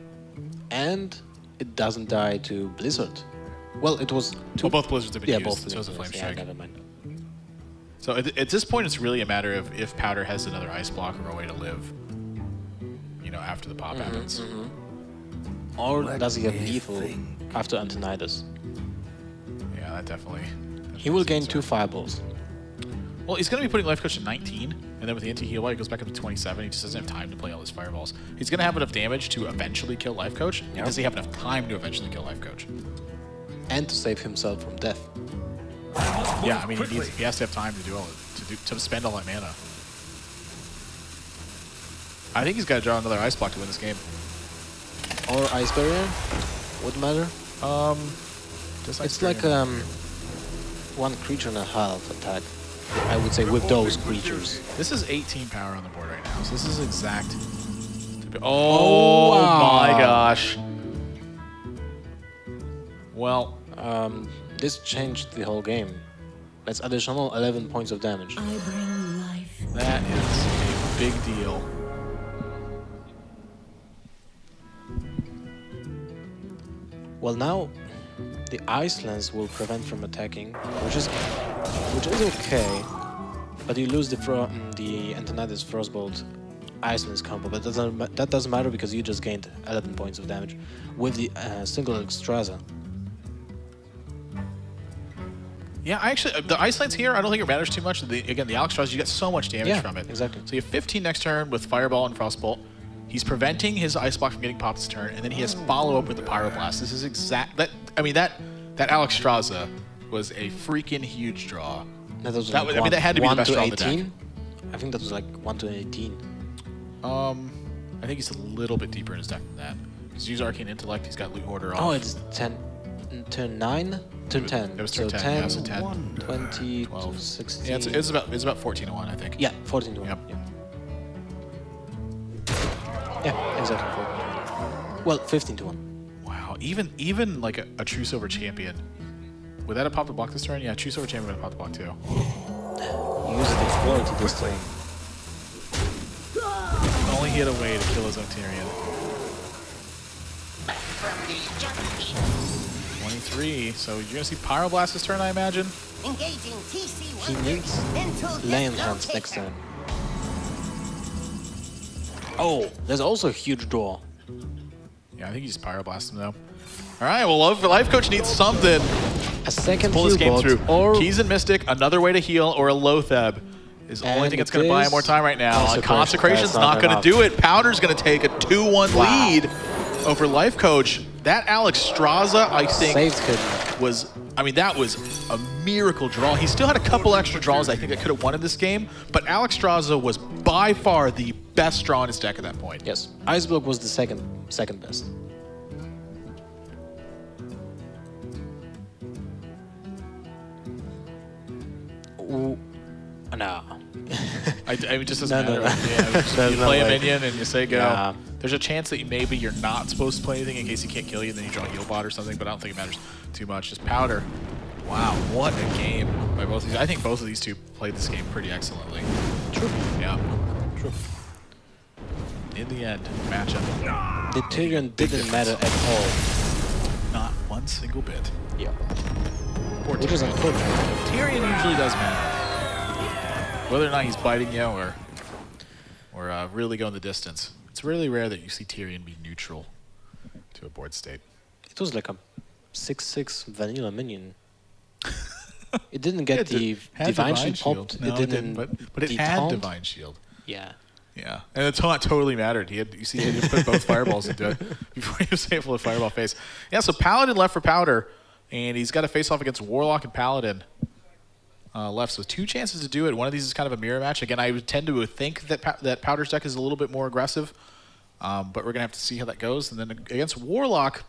And it doesn't die to Blizzard. Well, it was two. Well, both Blizzards have been Yeah, used, both so it's a Flame Blizzards. Yeah, Strike. never mind. So at this point, it's really a matter of if Powder has another Ice Block or a way to live, you know, after the pop happens. Or does he have lethal after Antonidas? that definitely. He will gain 2 fireballs. Well, he's going to be putting Life Coach at 19, and then with the anti-heal bar, he goes back up to 27. He just doesn't have time to play all his fireballs. He's going to have enough damage to eventually kill Life Coach. Yep. Does he have enough time to eventually kill Life Coach? And to save himself from death. Yeah, I mean, he has to have time to do all to spend all that mana. I think he's got to draw another Ice Block to win this game. Or Ice Barrier. Wouldn't matter. Just It's like 1 creature and a half attack. I would say with those creatures. This is 18 power on the board right now, so this is exact. Oh, wow. my gosh. Well, this changed the whole game. That's additional 11 points of damage. I bring life. that is a big deal. Well, now the Ice Lance will prevent from attacking, which is okay. But you lose the Antonidas Frostbolt Ice Lance combo, but that doesn't matter because you just gained 11 points of damage with the single Extraza. Yeah, actually, the Ice Lance here, I don't think it matters too much. Again, the Alexstrasza, you get so much damage from it. Exactly. So you have 15 next turn with Fireball and Frostbolt. He's preventing his Ice Block from getting popped this turn, and then he has follow-up with the Pyroblast. This is exact... That Alexstrasza was a freaking huge draw. That was That like was- I mean, that had to be the best draw of the 1 to 18. I think that was like 1 to 18. I think he's a little bit deeper in his deck than that. He's used Arcane Intellect, he's got Loot Order off. Oh, it's 10, turn 9, turn 10. It was turn so 10, yeah, so 10, 20, 12. 16. Yeah, it's about 14 to 1, I think. Yeah, 14 to 1. Yep. Yeah. Yeah, exactly. 14 to 1. Well, 15 to 1. Wow, even like a True Silver Champion. Would that have popped the block this turn? Yeah, True Silver Champion would have popped the block too. Use the quality this turn. Only he had a way to kill his own Tyrion. 23, so you're gonna see Pyroblast this turn, I imagine? Engaging TC He needs Land Hands next turn. Oh, there's also a huge draw. Yeah, I think he just Pyroblast him though. Alright, well Life Coach needs something. A second Pull this heal game bot through. or Keys and Mystic, another way to heal, or a Lotheb is the only And thing that's it going to buy him is more time right now. Consecration. Consecration's That's not not going to enough. do it. Powder's going to take a 2-1 Wow. lead over Life Coach. That Alexstrasza, I think, saved him. was, I mean, that was a miracle draw. He still had a couple extra draws I think that could have won in this game, but Alexstrasza was by far the best draw in his deck at that point. Yes, Ice Block was the second best. Ooh, no. I mean, it just doesn't No, matter. no. Yeah, There's you no play a way. minion and you say go. Yeah. There's a chance that maybe you're not supposed to play anything in case he can't kill you, and then you draw a heal bot or something, but I don't think it matters too much. Just Powder. Wow, what a game by both of these. I think both of these two played this game pretty excellently. True. Yeah. True. In the end, matchup. The Tyrion didn't matter at all. Not one single bit. Yeah. Poor Which is Tyrion. unfortunate. Tyrion usually does matter. Whether or not he's biting you or really going the distance. It's really rare that you see Tyrion be neutral to a board state. It was like a 6/6 vanilla minion. It didn't get the Had Divine Shield popped. No, it didn't, but it had detaunt. Divine Shield. Yeah. Yeah, and the taunt totally mattered. He had to put both fireballs into it before he was able to fireball face. Yeah, so Paladin left for Powder, and he's got to face off against Warlock and Paladin left. So 2 chances to do it. One of these is kind of a mirror match. Again, I would tend to think that that Powder's deck is a little bit more aggressive, but we're gonna have to see how that goes. And then against Warlock,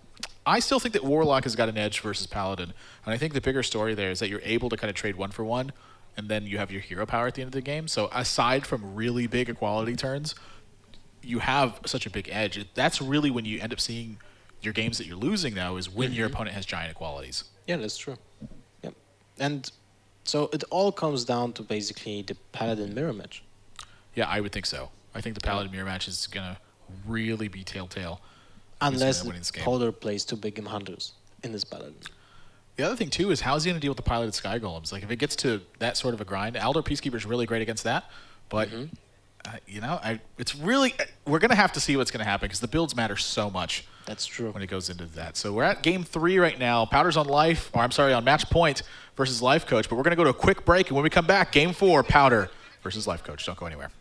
I still think that Warlock has got an edge versus Paladin, and I think the bigger story there is that you're able to kind of trade 1 for 1. And then you have your hero power at the end of the game. So aside from really big equality turns, you have such a big edge. That's really when you end up seeing your games that you're losing, though, is when your opponent has giant equalities. Yeah, that's true. Yep. And so it all comes down to basically the Paladin mirror match. Yeah, I would think so. I think the Paladin mirror match is going to really be telltale. Unless winning this game. Powder plays 2 big hunters in this Paladin. The other thing, too, is how's he going to deal with the piloted Sky Golems? Like, if it gets to that sort of a grind, Aldor Peacekeeper is really great against that, but it's really, we're going to have to see what's going to happen because the builds matter so much. That's true. When it goes into that. So we're at game 3 right now. Powder's on on match point versus Lifecoach. But we're going to go to a quick break. And when we come back, game 4, Powder versus Lifecoach. Don't go anywhere.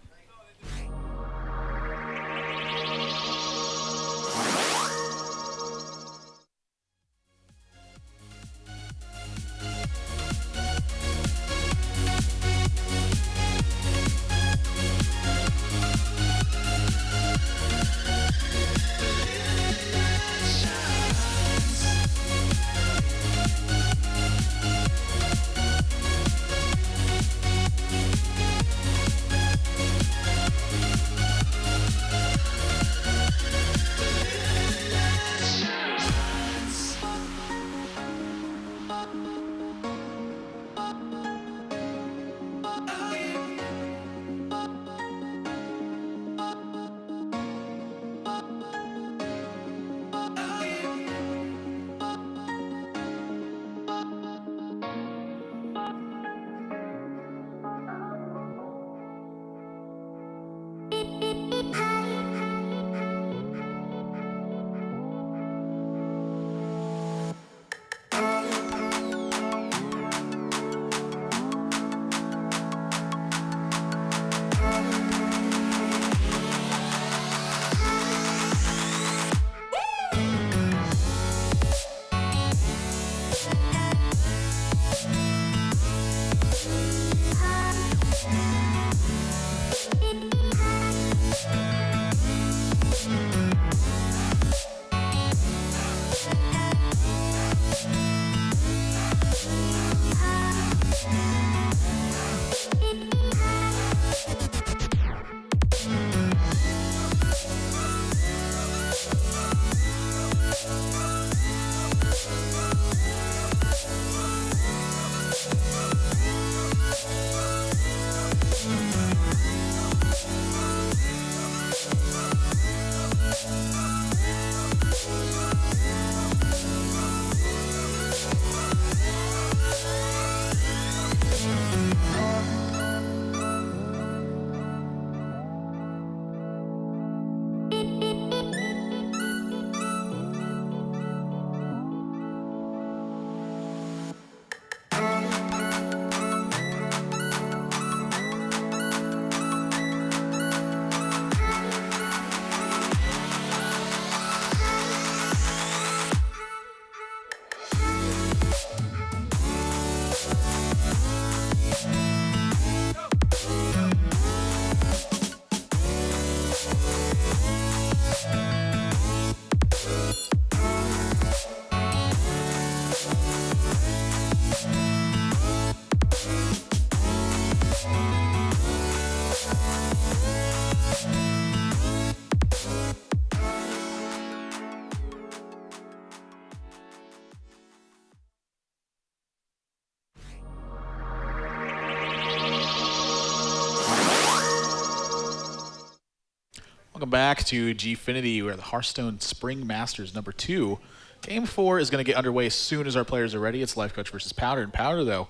Welcome back to Gfinity. We're at the Hearthstone Spring Masters number 2. Game 4 is going to get underway as soon as our players are ready. It's Lifecoach versus Powder. And Powder, though,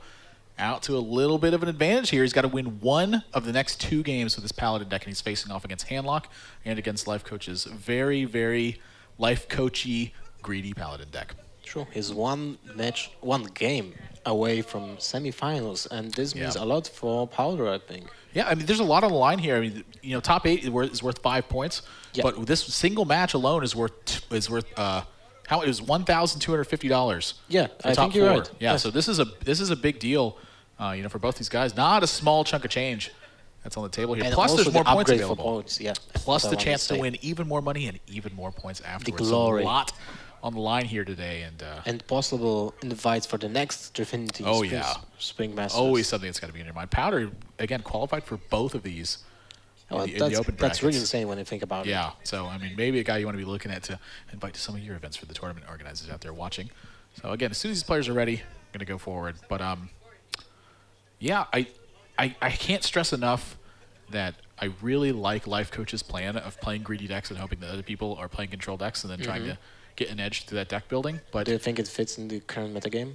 out to a little bit of an advantage here. He's got to win one of the next 2 games with his Paladin deck, and he's facing off against Handlock and against Lifecoach's very, very Lifecoachy, greedy Paladin deck. True. He's one game away from semifinals, and this means a lot for Powder, I think. Yeah, I mean, there's a lot on the line here. I mean, you know, top 8 is worth 5 points, but this single match alone is worth how it was $1,250. Yeah, I think you're right. Yeah, so this is a big deal, you know, for both these guys. Not a small chunk of change that's on the table here. And plus, there's more points available. Points, yeah. Plus the chance to win even more money and even more points afterwards. The glory. So a lot on the line here today, and possible invites for the next Gfinity Spring Masters. Always something that's got to be in your mind. Powder again qualified for both of these. In the open brackets. That's really insane when you think about it. Yeah, so I mean, maybe a guy you want to be looking at to invite to some of your events for the tournament organizers out there watching. So again, as soon as these players are ready, I'm going to go forward. But yeah, I can't stress enough that I really like Lifecoach's plan of playing greedy decks and hoping that other people are playing control decks and then trying to get an edge through that deck building. But do you think it fits in the current metagame?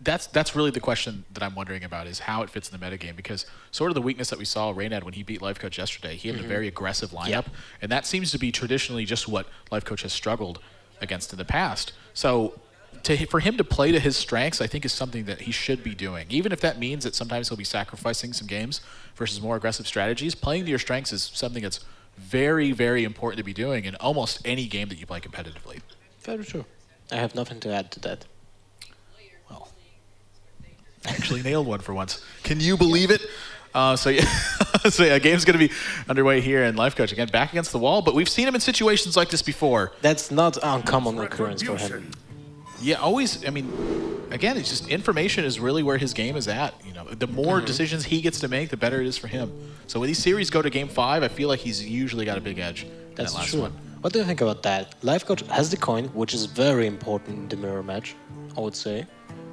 that's really the question that I'm wondering about is how it fits in the metagame, because sort of the weakness that we saw Rain had when he beat Lifecoach yesterday, he had a very aggressive lineup, and that seems to be traditionally just what Lifecoach has struggled against in the past. So for him to play to his strengths, I think is something that he should be doing. Even if that means that sometimes he'll be sacrificing some games versus more aggressive strategies, playing to your strengths is something that's very, very important to be doing in almost any game that you play competitively. Very true. I have nothing to add to that. Well, actually nailed one for once. Can you believe it? So yeah, game's going to be underway here in Lifecoach. Again, back against the wall, but we've seen him in situations like this before. That's not uncommon occurrence for him. Yeah, always. I mean, again, it's just information is really where his game is at. You know, the more decisions he gets to make, the better it is for him. So when these series go to Game 5, I feel like he's usually got a big edge. That's in that last true. one. What do you think about that? Lifecoach has the coin, which is very important in the mirror match, I would say.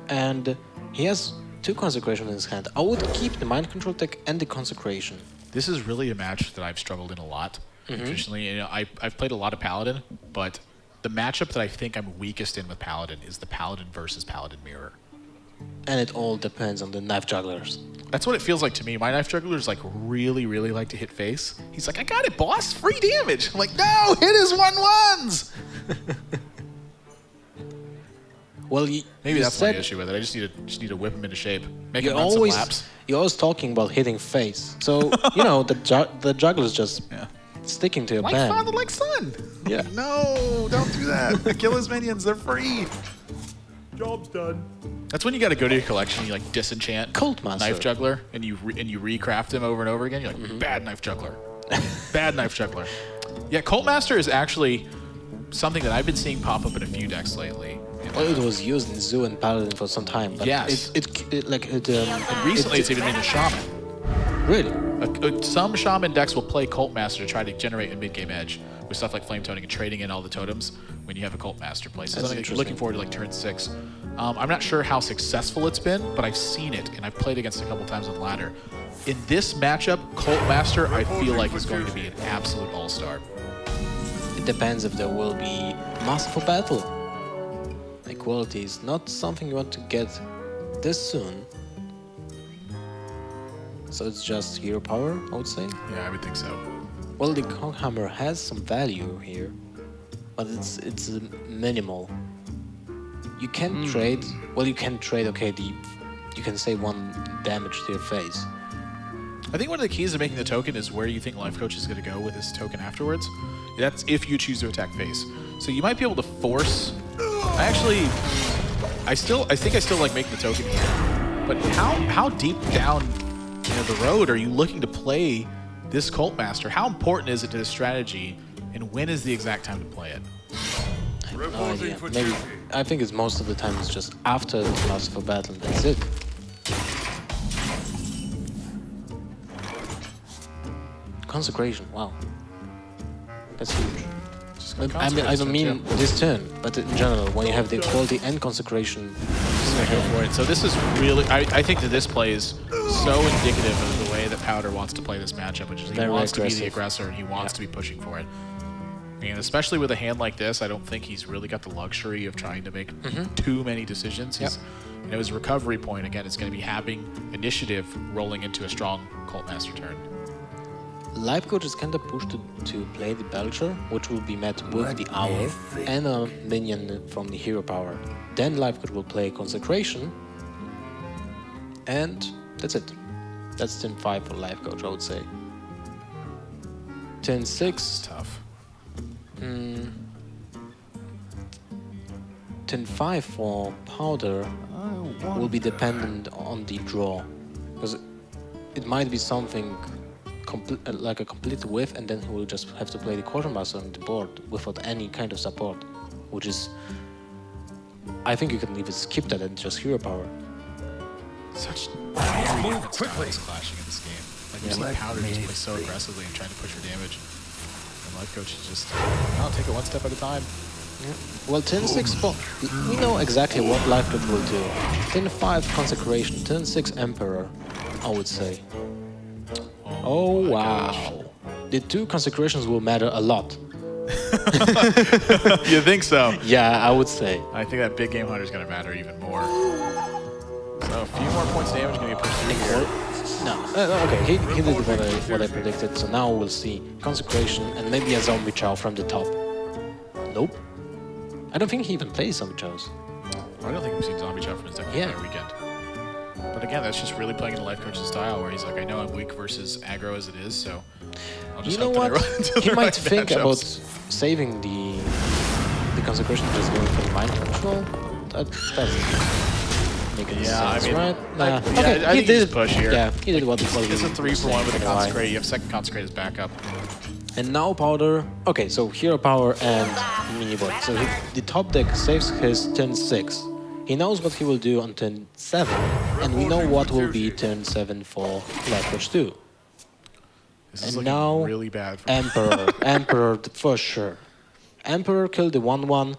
And he has 2 consecration in his hand. I would keep the mind control tech and the consecration. This is really a match that I've struggled in a lot. Traditionally, you know, I've played a lot of Paladin, but the matchup that I think I'm weakest in with Paladin is the Paladin versus Paladin mirror. And it all depends on the knife jugglers. That's what it feels like to me. My knife jugglers like really, really like to hit face. He's like, I got it, boss. Free damage. I'm like, no, hit his 1/1s. Well, Maybe that's my issue with it. I just need to whip him into shape. Make him run some laps. You're always talking about hitting face. So, you know, the juggler's just sticking to your Like plan. father, like son. Yeah. No, don't do that. Kill his minions. They're free. Job's done. That's when you got to go to your collection. You like disenchant Cult Master. knife juggler, and you recraft him over and over again. You're like bad knife juggler, bad knife juggler. Yeah, Cult Master is actually something that I've been seeing pop up in a few decks lately. Well, it was used in Zoo and Paladin for some time, but Yes. and Recently, it's even been a shaman. really. Some shaman decks will play Cult Master to try to generate a mid-game edge with stuff like Flame Toning and trading in all the totems when you have a Cult Master play. So That's something that you're looking forward to like turn 6. I'm not sure how successful it's been, but I've seen it, and I've played against it a couple times on ladder. In this matchup, Cult Master, I feel like is going to be an absolute all-star. It depends if there will be Master for Battle. Equality is not something you want to get this soon. So it's just hero power, I would say. Yeah, I would think so. Well, the Conkhammer has some value here, but it's minimal. You can trade. Well, you can trade. Okay, you can say 1 damage to your face. I think one of the keys to making the token is where you think Lifecoach is going to go with this token afterwards. That's if you choose to attack face. So you might be able to force. I think I still like making the token here. But how deep down the road are you looking to play this Cult Master? How important is it to the strategy, and when is the exact time to play it? I have no idea. Maybe I think it's most of the time it's just after the Master for Battle. That's it. Consecration. Wow, that's huge. I don't mean this turn, but in general, when you have the equality and consecration. Go for it. So this is really, I think that this play is so indicative of the way that Powder wants to play this matchup, which is he wants to be the aggressor and he wants to be pushing for it. And especially with a hand like this, I don't think he's really got the luxury of trying to make too many decisions. He's, his recovery point, again, is going to be having initiative rolling into a strong Cult Master turn. Lifecoach is kind of pushed to play the Belcher, which will be met with the Owl and a minion from the hero power. Then Lifecoach will play Consecration, and that's it. That's turn 5 for Lifecoach, I would say. Turn 6. Tough. Turn 5 for Powder will be dependent on the draw, because it might be something like a complete whiff, and then he will just have to play the Quartermaster on the board without any kind of support, which is, I think you can even skip that and just hero power. Such move quickly clashing in this game. Like you see Powder just play so aggressively and trying to push for damage, and Lifecoach is just, I'll take it 1 step at a time. Yeah. Well, turn 6, we know exactly what Lifecoach will do. Turn 5 Consecration, turn 6 Emperor, I would say. Oh wow. Gosh. The 2 consecrations will matter a lot. You think so? Yeah, I would say. I think that big game hunter is going to matter even more. So a few more points of damage going to be pushed through here. No. Okay, he did what I predicted, so now we'll see Consecration and maybe a Zombie Chow from the top. Nope. I don't think he even plays Zombie Chows. I don't think we've seen Zombie Chow from his second weekend. But again, that's just really playing into Lifecoach's style, where he's like, I know I'm weak versus aggro as it is, so I'll just hope that I run into He the might right think matchups. about saving the Consecration, just going for the mind control. That doesn't make any sense, right? Nah. Okay, I he think did just push here. Yeah, he did what It's a 3-for-1 with a Consecrate. You have second Consecrate as backup. And now Powder. Okay, so Hero Power and Minibot. So the top deck saves his turn 6. He knows what he will do on turn 7, and we know what will be turn 7 for Lifecoach 2. This is And looking now really bad for Emperor for sure. Emperor killed the 1/1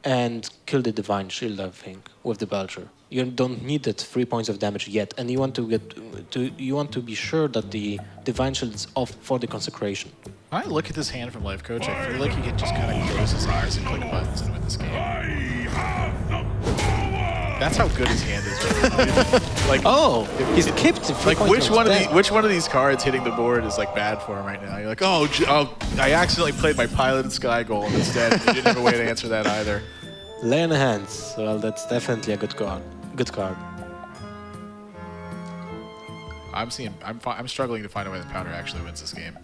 and killed the Divine Shield, I think, with the Belcher. You don't need that 3 points of damage yet, and you want to be sure that the Divine Shield is off for the Consecration. When I look at this hand from Lifecoach, I feel like he can just kind of close his eyes and click buttons and win this game. That's how good his hand is. Right? Like, he's kept the 3 like points which one of these cards hitting the board is like bad for him right now? You're like, I accidentally played my piloted Sky Golem instead. You didn't have a way to answer that either. Lay on hands. Well, that's definitely a good card. Good card. I'm struggling to find a way that Powder actually wins this game.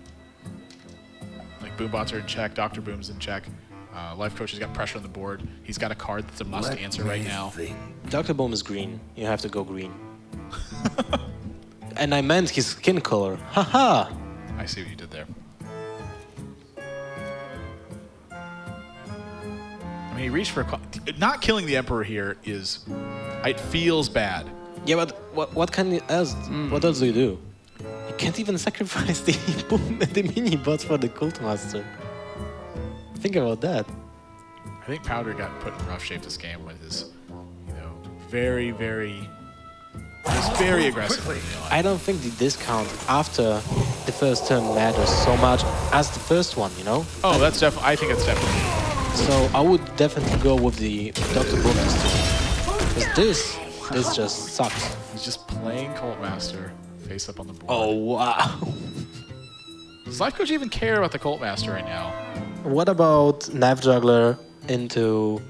Like Boombots are in check, Dr. Boom's in check. Lifecoach has got pressure on the board. He's got a card that's a must answer right now. Dr. Boom is green. You have to go green. And I meant his skin color. Haha! I see what you did there. I mean, he reached for not killing the Emperor here is. It feels bad. Yeah, but what can you else? What else do you do? You can't even sacrifice the mini bots for the Cult Master. Think about that. I think Powder got put in rough shape this game with his, very, very aggressive. I don't think the discount after the first turn matters so much as the first one, Oh, that's definitely. I think it's definitely. So I would definitely go with the Dr. Boom because this just sucks. He's just playing Cult Master face up on the board. Oh wow! Does Lifecoach even care about the Cult Master right now? What about Knife Juggler into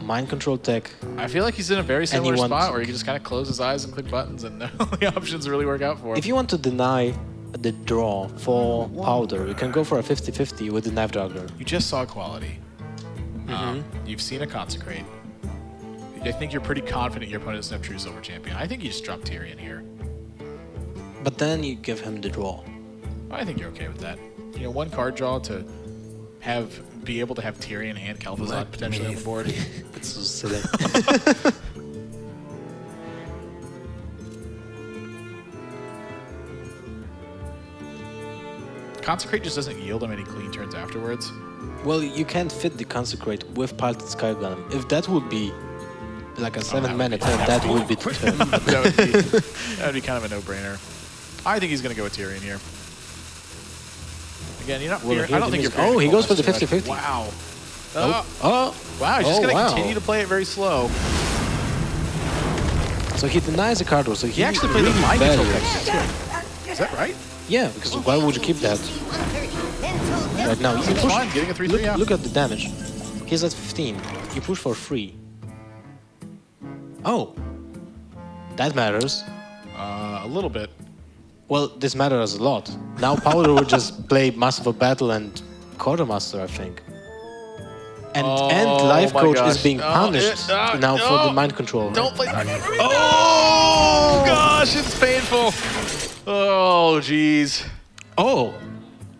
Mind Control tech? I feel like he's in a very similar Anyone spot where he can just kind of close his eyes and click buttons and the options really work out for him. If you want to deny the draw for Powder, you can go for a 50-50 with the Knife Juggler. You just saw quality. You've seen a Consecrate. I think you're pretty confident your opponent doesn't have True Silver Champion. I think you just drop Tyrion here. But then you give him the draw. I think you're okay with that. One card draw to be able to have Tyrion and Kel'Thuzad potentially on the board. It's so silly. Consecrate just doesn't yield him any clean turns afterwards. Well, you can't fit the Consecrate with Piloted Sky Golem. If that would be like a 7-mana turn, that would be the turn. that would be kind of a no-brainer. I think he's going to go with Tyrion here. Again, you're not. I don't think you're. Oh, he goes for the 50-50. Wow. Wow, he's just going to continue to play it very slow. So he denies the card draw. So he actually played the Mind Control deck. Is that right? Yeah, because why would you keep that? Right now, you push. Fine, getting a 3/3 out. Look at the damage. He's at 15. You push for 3. Oh, that matters. A little bit. Well, this matters a lot. Now Powder will just play Master of Battle and Quartermaster, I think. And Lifecoach is being punished now for the mind control. Don't play that. Oh gosh, it's painful. Oh jeez. Oh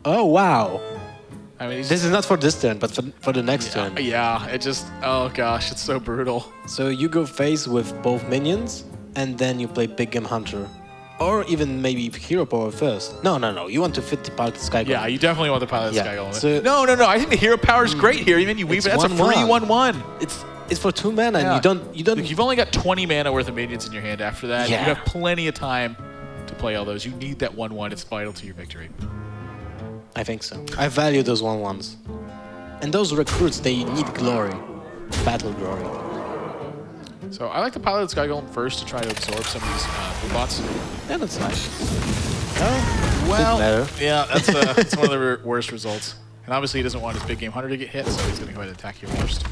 wow. I mean, this is not for this turn, but for the next turn. Yeah, it just. Oh gosh, it's so brutal. So you go face with both minions, and then you play Big Game Hunter. Or even maybe Hero Power first. No. You want to fit the Piloted Sky Golem. Yeah, you definitely want the Piloted Sky Golem. So no. I think the Hero Power is great here. Even you weave it. That's a free 1/1. It's for 2 mana, and you don't. Look, you've only got 20 mana worth of minions in your hand. After that, Yeah. you have plenty of time to play all those. You need that 1/1. It's vital to your victory. I think so. I value those 1/1s. And those recruits, they need glory. Battle glory. So I like the pilot Sky Golem first to try to absorb some of these blue bots. Yeah, that's nice. Well, matter. yeah, that's one of the worst results. And obviously he doesn't want his big game hunter to get hit, so he's going to go ahead and attack you first.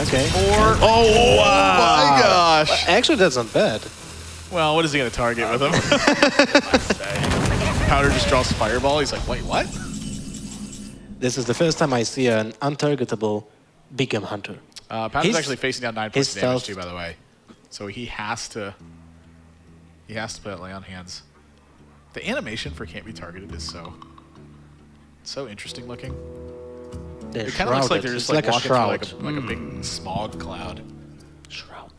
Okay. Or oh my gosh! Actually, that's not bad. Well, what is he going to target with him? Powder just draws Fireball. He's like, wait, what? This is the first time I see an untargetable big game hunter. Powder's actually facing down 9 points of damage stealth- too, by the way. So he has to play it lay on hands. The animation for can't be targeted is so interesting looking. They're It kind of looks like shrouded. they're just It's like a walking shroud. through like a big smog cloud. Shroud.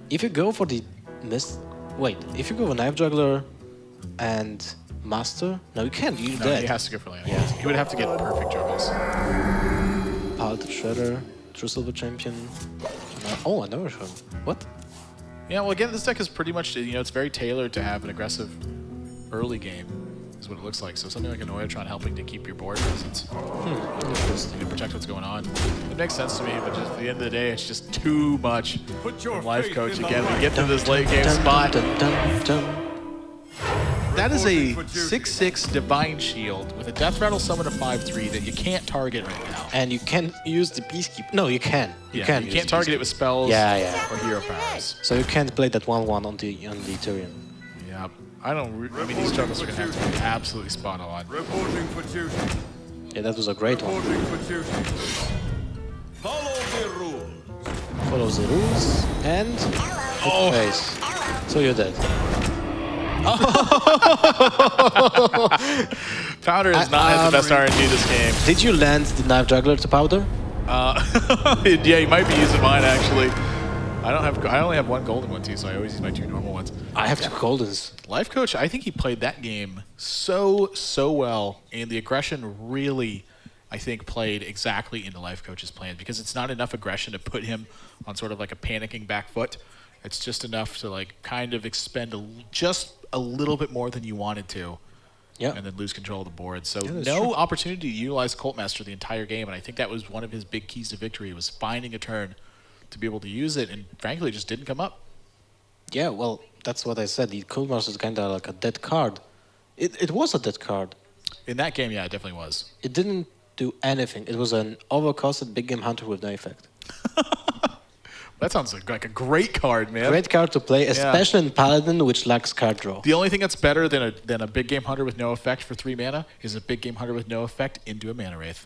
If you go for the mist, wait. If you go for Knife Juggler and Master, no, you can't. You're No, dead. he has to go for lane on hands. He would have to get perfect juggles. Paladin Shredder, True Silver Champion. Oh, another shot. What? Yeah, well, again, this deck is pretty much, it's very tailored to have an aggressive early game, is what it looks like. So something like an Oiotron helping to keep your board presence. Interesting. To protect what's going on. It makes sense to me, but just at the end of the day, it's just too much. Lifecoach again. We get to this late game spot. That is a 6/6 Divine Shield with a Death Rattle Summon a 5/3 that you can't target right now. And you can use the Peacekeeper. No, you can. You can. You can't target it with spells or hero powers. So you can't play that 1/1 on the Ethereum. Yeah, I mean, these juggles are going to have to be absolutely spot on. Reporting for duty. Yeah, that was a great one. Reporting for duty. Follow the rules. Follow the rules and good face. So you're dead. Powder has not had the best RNG this game. Did you land the Knife Juggler to Powder? Yeah, you might be using mine actually. I only have one golden one too, so I always use my 2 normal ones. I have 2 Goldens. Lifecoach, I think he played that game so well, and the aggression really, I think, played exactly into Lifecoach's plan because it's not enough aggression to put him on sort of like a panicking back foot. It's just enough to like kind of expend just a little bit more than you wanted to. Yeah. And then lose control of the board. So Yeah, that's no true. opportunity to utilize Cult Master the entire game, and I think that was one of his big keys to victory was finding a turn to be able to use it, and frankly, it just didn't come up. Yeah, well, that's what I said. The Cold Master is kind of like a dead card. It was a dead card. In that game, yeah, it definitely was. It didn't do anything. It was an overcosted big game hunter with no effect. That sounds like a great card, man. Great card to play, especially in Paladin, which lacks card draw. The only thing that's better than a big game hunter with no effect for 3 mana is a big game hunter with no effect into a mana wraith.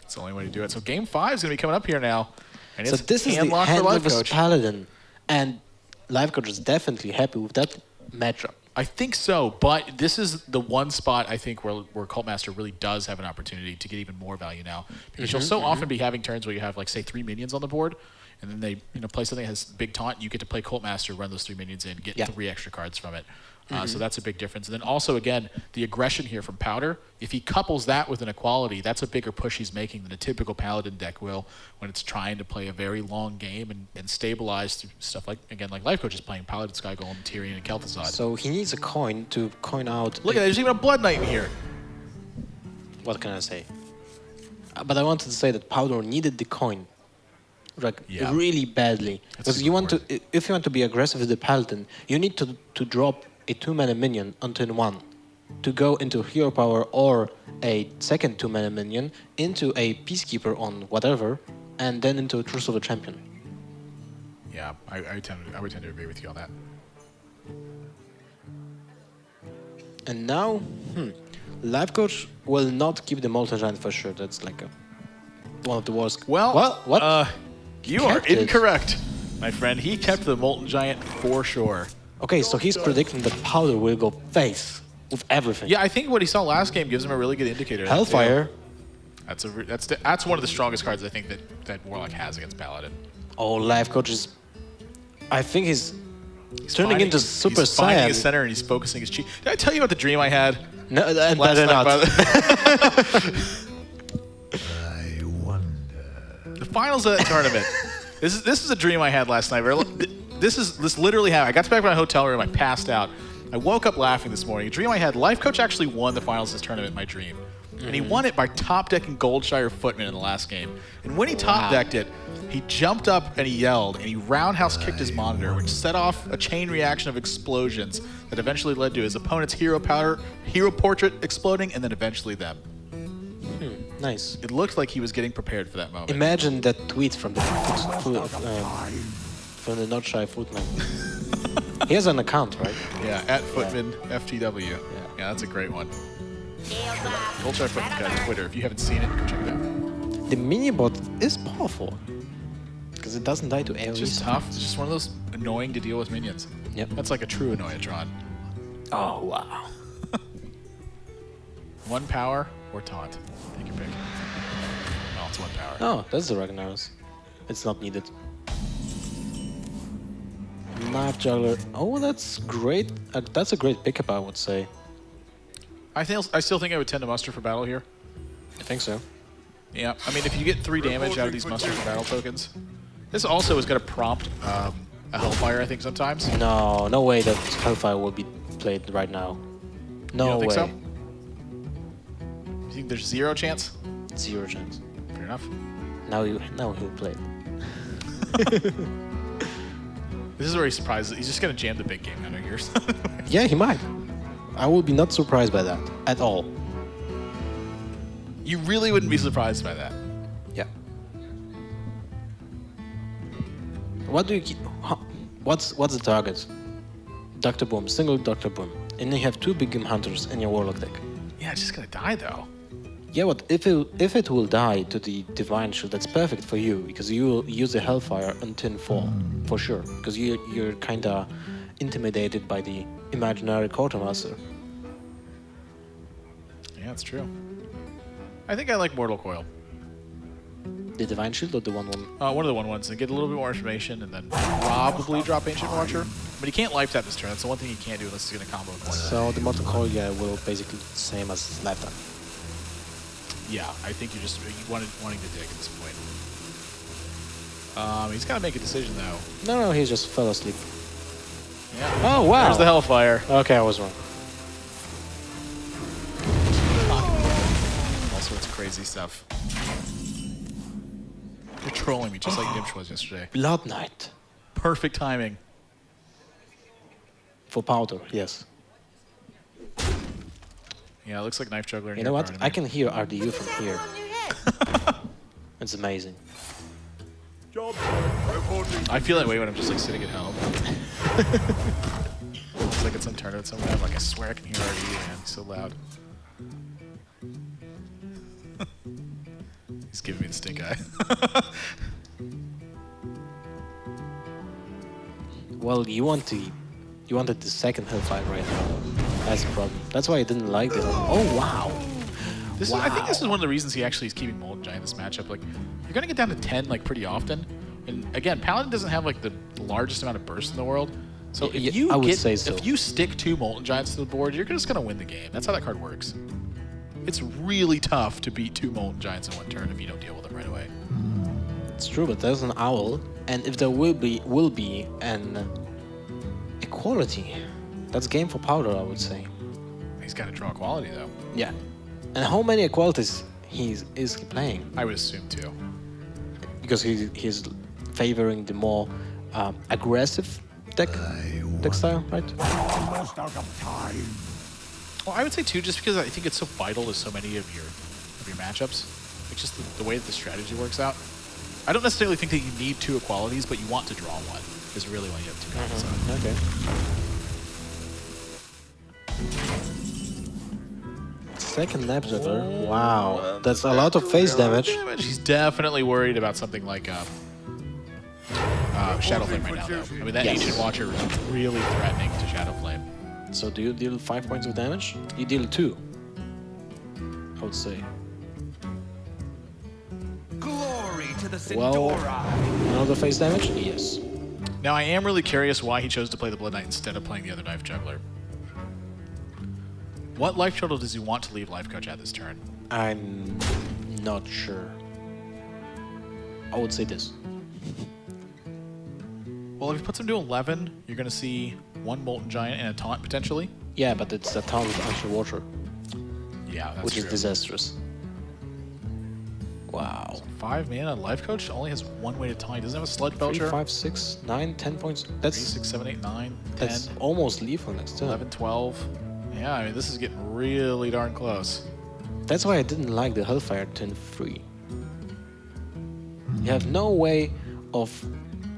That's the only way to do it. So game 5 is going to be coming up here now. And So it's this is the hand-locked for hand versus Lifecoach. Paladin. And Lifecoach is definitely happy with that matchup. I think so, but this is the one spot I think where Cult Master really does have an opportunity to get even more value now. Because you'll so often be having turns where you have, like, say, 3 minions on the board, and then they play something that has big taunt, you get to play Cult Master, run those 3 minions in, get 3 extra cards from it. So that's a big difference. And then also, again, the aggression here from Powder, if he couples that with an equality, that's a bigger push he's making than a typical Paladin deck will when it's trying to play a very long game and stabilize through stuff like, again, like Lifecoach is playing Paladin, Sky Golem, Tyrion, and Kel'Thuzad. So he needs a coin to coin out... Look at that, there's even a Blood Knight in here. What can I say? But I wanted to say that Powder needed the coin. Like, really badly. Because you want to, if you want to be aggressive with the Paladin, you need to drop a 2-mana minion on turn 1 to go into hero power or a second 2-mana minion into a Peacekeeper on whatever, and then into a True Silver Champion. Yeah, I would tend to agree with you on that. And now, Lifecoach will not keep the Molten Giant for sure. That's like one of the worst. Well, what? You are Kept it. incorrect, my friend. He kept the Molten Giant for sure. Okay, so he's predicting that Powder will go face with everything. Yeah, I think what he saw last game gives him a really good indicator. Hellfire. That's one of the strongest cards I think that Warlock has against Paladin. Oh, Lifecoach is... I think he's turning finding- into Super He's finding Saiyan. his center and he's focusing his chi. Did I tell you about the dream I had? No, and last better night, not. by I wonder. The finals of that tournament. This is a dream I had last night. This literally happened. I got back to my hotel room. I passed out. I woke up laughing this morning. A dream I had. Lifecoach actually won the finals of this tournament in my dream. And he won it by top decking Goldshire Footman in the last game. And when he top decked it, he jumped up and he yelled and he roundhouse kicked his monitor, which set off a chain reaction of explosions that eventually led to his opponent's hero portrait exploding and then eventually them. Nice. It looked like he was getting prepared for that moment. Imagine that tweet from the Not Shy Footman. He has an account, right? Yeah, at Footman FTW. Yeah, that's a great one. Goldshire Footman guys, Twitter. If you haven't seen it, go check it out. The mini-bot is powerful. Because it doesn't die to AoE. It's just tough. It's just one of those annoying to deal with minions. Yep. That's like a true Annoyatron. Oh, wow. 1 power or taunt. Take your pick. Oh, it's 1 power. Oh, that's the Ragnaros. It's not needed. Knife Juggler. Oh, that's great. That's a great pickup, I would say. I still think I would tend to muster for battle here. I think so. Yeah, I mean, if you get 3 damage out of these muster for battle tokens, this also is going to prompt a Hellfire, I think, sometimes. No way that Hellfire will be played right now. No You don't think way. so? You think there's 0 chance? 0 chance. Fair enough. Now he'll play it. This is where he's surprised. He's just going to jam the big game out of yours. Yeah, he might. I would be not surprised by that at all. You really wouldn't be surprised by that. Yeah. What do you keep? What's the target? Dr. Boom, single Dr. Boom, and you have 2 big game hunters in your warlock deck. Yeah, it's just going to die, though. Yeah, but if it will die to the Divine Shield, that's perfect for you, because you will use the Hellfire on turn 4, for sure, because you're kinda intimidated by the imaginary Quartermaster. Yeah, that's true. I think I like Mortal Coil. The Divine Shield or the 1/1? One of the 1/1s, and get a little bit more information, and then probably drop Ancient Watcher. But he can't life tap this turn. That's the one thing he can't do unless he's going to combo with one. So the Mortal Coil, yeah, will basically the same as Lifetime. Yeah, I think you're just wanting to dig at this point. He's got to make a decision, though. No, he just fell asleep. Yeah. Oh, wow. There's the Hellfire. Okay, I was wrong. All sorts of crazy stuff. You're trolling me just like Nimsh was yesterday. Blood Knight. Perfect timing. For powder, yes. Yeah, it looks like Knife Juggler. You know what? I can hear RDU from here. It's amazing. I feel that way when I'm just like sitting at home. It's like at some tournament somewhere. I'm like, I swear I can hear RDU, man. It's so loud. He's giving me the stink eye. Well, you wanted the second Hellfire right now. That's the problem. That's why I didn't like it. Oh wow! I think this is one of the reasons he actually is keeping Molten Giant in this matchup. Like, you're gonna get down to 10 like pretty often, and again, Paladin doesn't have like the largest amount of burst in the world. So if I would say so. if you stick 2 Molten Giants to the board, you're just gonna win the game. That's how that card works. It's really tough to beat 2 Molten Giants in 1 turn if you don't deal with them right away. It's true, but there's an owl, and if there will be an equality, that's game for powder, I would say. He's got to draw quality though. Yeah. And how many equalities is he playing? I would assume 2. Because he's favoring the more aggressive deck style, right? Well, I would say 2 just because I think it's so vital to so many of your matchups. It's just the way that the strategy works out. I don't necessarily think that you need 2 equalities, but you want to draw 1. Is really why you have 2 copies of it. Okay. Second Knife Juggler. Wow. That's a lot of face damage. He's definitely worried about something like Shadowflame right now, though. I mean, that Yes. Ancient Watcher is really threatening to Shadowflame. So do you deal 5 points of damage? You deal 2. I would say. Glory to the Well, Sindora. another face damage? Yes. Now, I am really curious why he chose to play the Blood Knight instead of playing the other Knife Juggler. What life total does he want to leave Lifecoach at this turn? I'm not sure. I would say this. Well, if he puts him to 11, you're going to see 1 Molten Giant and a Taunt, potentially. Yeah, but it's a town with Ancient Water. Yeah, that's which true. is disastrous. Wow. 5 mana. Lifecoach only has 1 way to taunt. He doesn't have a Sludge 3, Belcher. 5, 6, 9, 10 points. 3, That's 6, 7, 8, 9, 10, that's almost lethal next turn. 11, 12. Yeah, I mean, this is getting really darn close. That's why I didn't like the Hellfire turn 3. You have no way of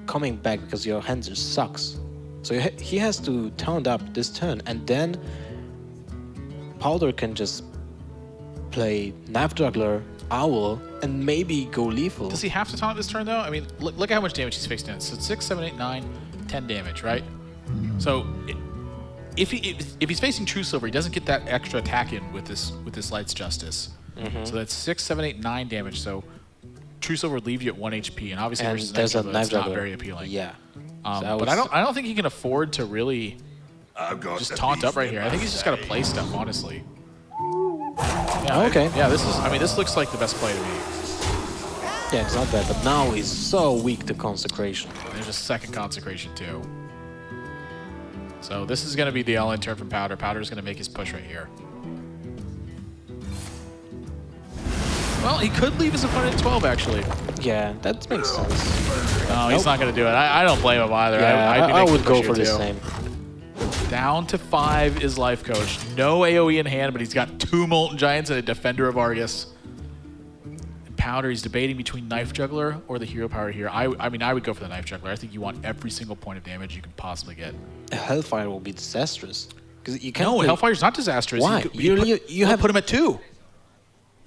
coming back because your hand just sucks. So he has to taunt up this turn, and then Powder can just play Knife Juggler, Owl, and maybe go lethal. Does he have to taunt this turn, though? I mean, look at how much damage he's faced in. So 6, 7, 8, 9, 10 damage, right? So if he's facing True Silver, he doesn't get that extra attack in with this Light's Justice. So that's 6, 7, 8, 9 damage. So True Silver would leave you at 1 HP, and obviously And versus there's a Knife Knife Juggler, it's not Juggler. very appealing. Yeah. But I don't think he can afford to really just taunt up right here. I think he's just got to play stuff, honestly. Yeah, Okay. This looks like the best play to me. Yeah, it's not bad, but now he's so weak to Consecration. There's a second Consecration, too. So this is going to be the all-in turn from Powder. Powder's going to make his push right here. Well, he could leave his opponent at 12, actually. Yeah, that makes sense. No, he's not going to do it. I don't blame him either. Yeah, I'd be I making would the go push for here, the too. same. Down to 5 is Lifecoach. No AoE in hand, but he's got 2 Molten Giants and a Defender of Argus. And Powder, he's debating between Knife Juggler or the Hero Power here. I mean, I would go for the Knife Juggler. I think you want every single point of damage you can possibly get. A Hellfire will be disastrous. Because you can't No, play- Hellfire's not disastrous. Why? You have put him at 2.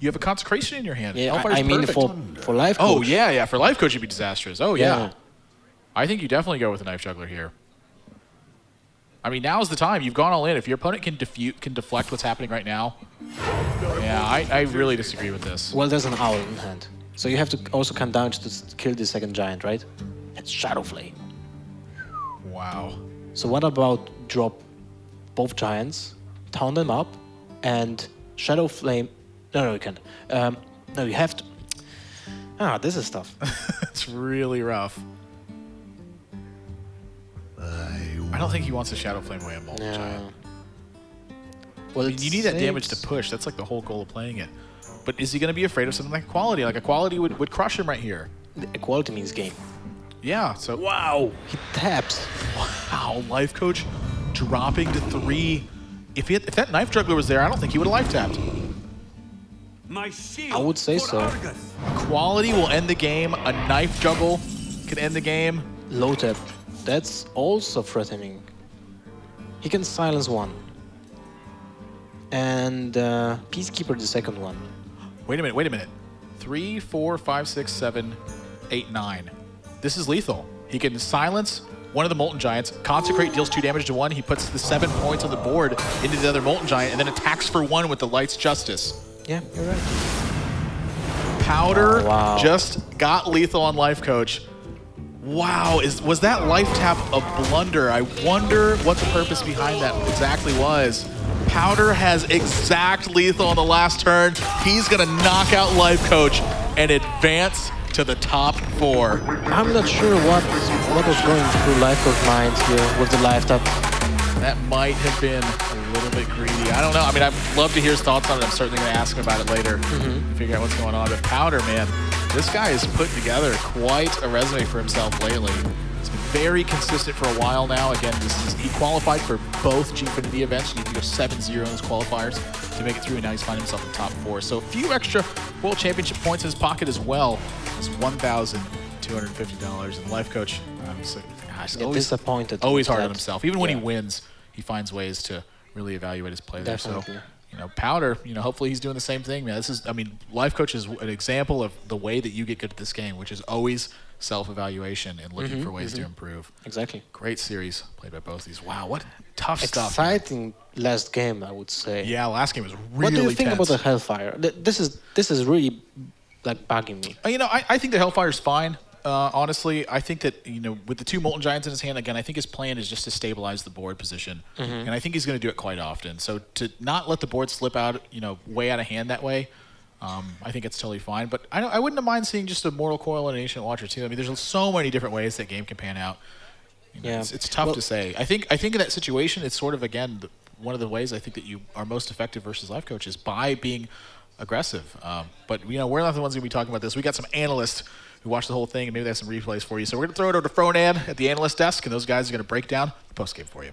You have a Consecration in your hand. Yeah, Hellfire's I mean perfect. for Lifecoach. Oh, yeah. For Lifecoach, it'd be disastrous. Oh, yeah. Yeah. I think you definitely go with the Knife Juggler here. I mean, now's the time. You've gone all in. If your opponent can deflect what's happening right now, yeah, I really disagree with this. Well, there's an Owl in hand. So you have to also come down to kill the second giant, right? It's Shadow Flame. Wow. So what about drop both giants, taunt them up, and Shadow Flame... No, you can't. No, you have to... Ah, this is tough. It's really rough. I don't think he wants a Shadow Flame away on Molten Giant. Well, I mean, you need that damage to push. That's like the whole goal of playing it. But is he going to be afraid of something like Equality? Like Equality would crush him right here. Equality means game. Yeah, so... Wow! He taps. Wow, Lifecoach dropping to 3. If that Knife Juggler was there, I don't think he would have life tapped. My shield I would say for so. Argus. Quality will end the game. A Knife Juggle can end the game. Low tap. That's also threatening. He can silence one. And Peacekeeper the second one. Wait a minute. 3, 4, 5, 6, 7, 8, 9. This is lethal. He can silence one of the Molten Giants, Consecrate deals 2 damage to one, he puts the 7 points on the board into the other Molten Giant, and then attacks for 1 with the Light's Justice. Yeah, you're right. Powder Wow. just got lethal on Lifecoach. Wow, was that life tap a blunder? I wonder what the purpose behind that exactly was. Powder has exact lethal on the last turn. He's gonna knock out Lifecoach and advance to the top 4. I'm not sure what was going through Lifecoach's mind here with the life tap. That might have been a little bit greedy. I don't know. I mean, I'd love to hear his thoughts on it. I'm certainly going to ask him about it later to figure out what's going on. But Powder, man, this guy has put together quite a resume for himself lately. He's been very consistent for a while now. Again, he qualified for both Gfinity events. You need to go 7-0 in those qualifiers to make it through, and now he's finding himself in the top 4. So a few extra World Championship points in his pocket as well. It's $1,250. And Lifecoach, gosh, Yeah, disappointed. always with hard on that. himself. Even when he Yeah. wins, he finds ways to really evaluate his play there. Definitely. So, Powder, hopefully he's doing the same thing, man. Lifecoach is an example of the way that you get good at this game, which is always self-evaluation and looking for ways to improve. Exactly. Great series played by both these. Wow, what tough stuff. Exciting last game, I would say. Yeah, last game was really What do you think tense. about the Hellfire? This is really like bugging me. I think the Hellfire's fine. Honestly, I think that, with the 2 Molten Giants in his hand, again, I think his plan is just to stabilize the board position. And I think he's going to do it quite often. So to not let the board slip out, way out of hand that way, I think it's totally fine. But I wouldn't have mind seeing just a Mortal Coil and an Ancient Watcher too. I mean, there's so many different ways that game can pan out. Yeah. It's tough to say. I think in that situation, it's sort of, again, one of the ways I think that you are most effective versus Lifecoach is by being aggressive. But we're not the ones going to be talking about this. We got some analysts who watched the whole thing, and maybe they have some replays for you. So we're going to throw it over to Fronan at the analyst desk, and those guys are going to break down the postgame for you.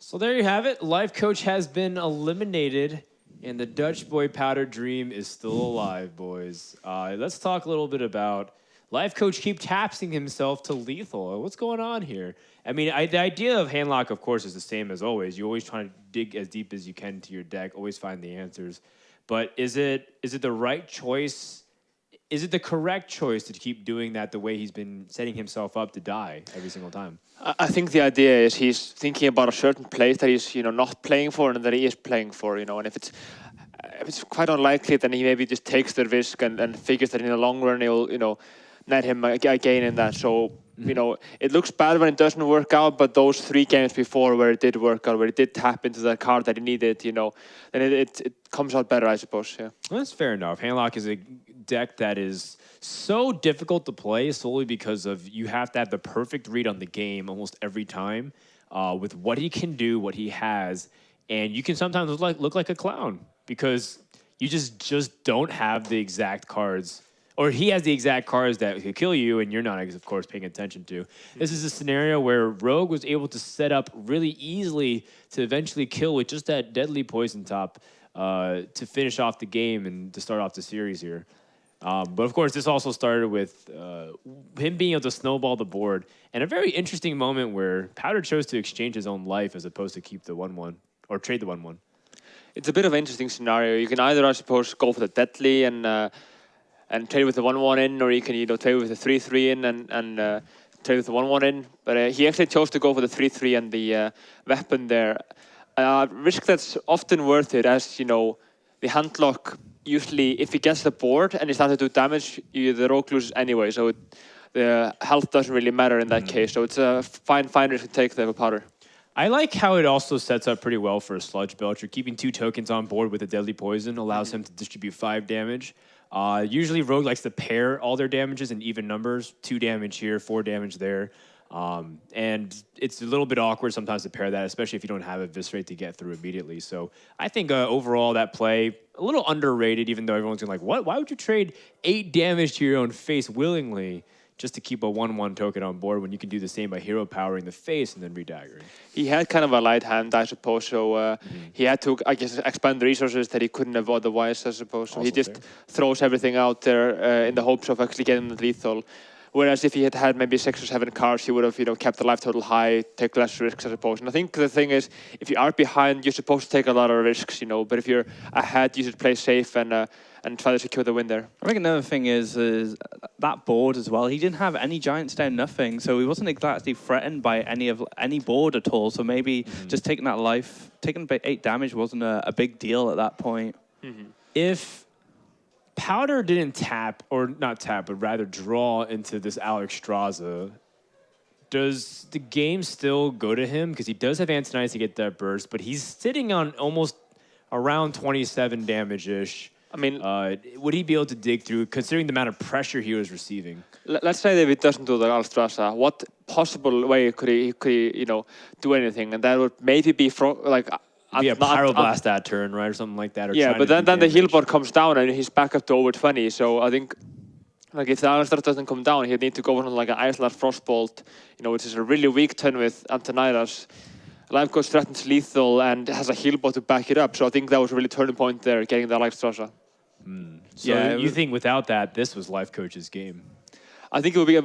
So there you have it. Lifecoach has been eliminated, and the Dutch boy Powder Dream is still alive, boys. Let's talk a little bit about Lifecoach keep tapping himself to lethal. What's going on here? I mean, the idea of handlock, of course, is the same as always. You always try to dig as deep as you can into your deck, always find the answers. But is it the right choice? Is it the correct choice to keep doing that the way he's been setting himself up to die every single time? I think the idea is he's thinking about a certain place that he's not playing for and that he is playing for, and if it's quite unlikely, then he maybe just takes the risk and figures that in the long run he'll net him again in that. So it looks bad when it doesn't work out, but those 3 games before where it did work out, where it did tap into that card that he needed, then it comes out better, I suppose. Yeah, that's fair enough. Handlock is a deck that is so difficult to play solely because of you have to have the perfect read on the game almost every time with what he can do, what he has, and you can sometimes look like a clown because you just don't have the exact cards. Or he has the exact cards that could kill you, and you're not, of course, paying attention to. This is a scenario where Rogue was able to set up really easily to eventually kill with just that deadly poison top to finish off the game and to start off the series here. But, of course, this also started with him being able to snowball the board. And a very interesting moment where Powder chose to exchange his own life as opposed to keep the 1-1 or trade the 1-1. It's a bit of an interesting scenario. You can either, I suppose, go for the deadly and trade with the 1-1 in, or you can trade with the 3-3 in and trade with the 1-1 in. But he actually chose to go for the 3-3 and the weapon there. Risk that's often worth it, as the handlock usually, if he gets the board and he starts to do damage, the rogue loses anyway. So the health doesn't really matter in that case. So it's a fine risk to take there for Powder. I like how it also sets up pretty well for a Sludge Belcher. Keeping 2 tokens on board with a Deadly Poison allows him to distribute 5 damage. Usually Rogue likes to pair all their damages in even numbers. 2 damage here, 4 damage there. And it's a little bit awkward sometimes to pair that, especially if you don't have Eviscerate to get through immediately. So I think overall that play, a little underrated, even though everyone's going to what? Why would you trade 8 damage to your own face willingly just to keep a 1-1 token on board when you can do the same by hero powering the face and then redaggering? He had kind of a light hand, I suppose, so he had to, I guess, expand the resources that he couldn't have otherwise, I suppose. So he just throws everything out there in the hopes of actually getting the lethal. Whereas if he had had maybe 6 or 7 cards, he would have kept the life total high, take less risks, I suppose. And I think the thing is, if you are behind, you're supposed to take a lot of risks, but if you're ahead, you should play safe and try to secure the win there. I think another thing is that board as well. He didn't have any giants down, nothing, so he wasn't exactly threatened by any board at all. So maybe just taking that life, taking 8 damage wasn't a big deal at that point. If Powder didn't tap, or not tap, but rather draw into this Alex Straza, does the game still go to him? Because he does have Antonites to get that burst, but he's sitting on almost around 27 damage-ish. I mean, would he be able to dig through, considering the amount of pressure he was receiving? Let's say that if it doesn't do the Alstrasa, what possible way could he do anything? And that would maybe be Be a Pyroblast that turn, right, or something like that. Or yeah, but then the heal board comes down and he's back up to over 20. So I think, if the Alistar doesn't come down, he'd need to go on an Iceland Frostbolt, which is a really weak turn with Antonidas. Lifecoach threatens lethal and has a heal board to back it up. So I think that was a really turning point there, getting the Alstrasa. So yeah, you think without that, this was Lifecoach's game? I think it would be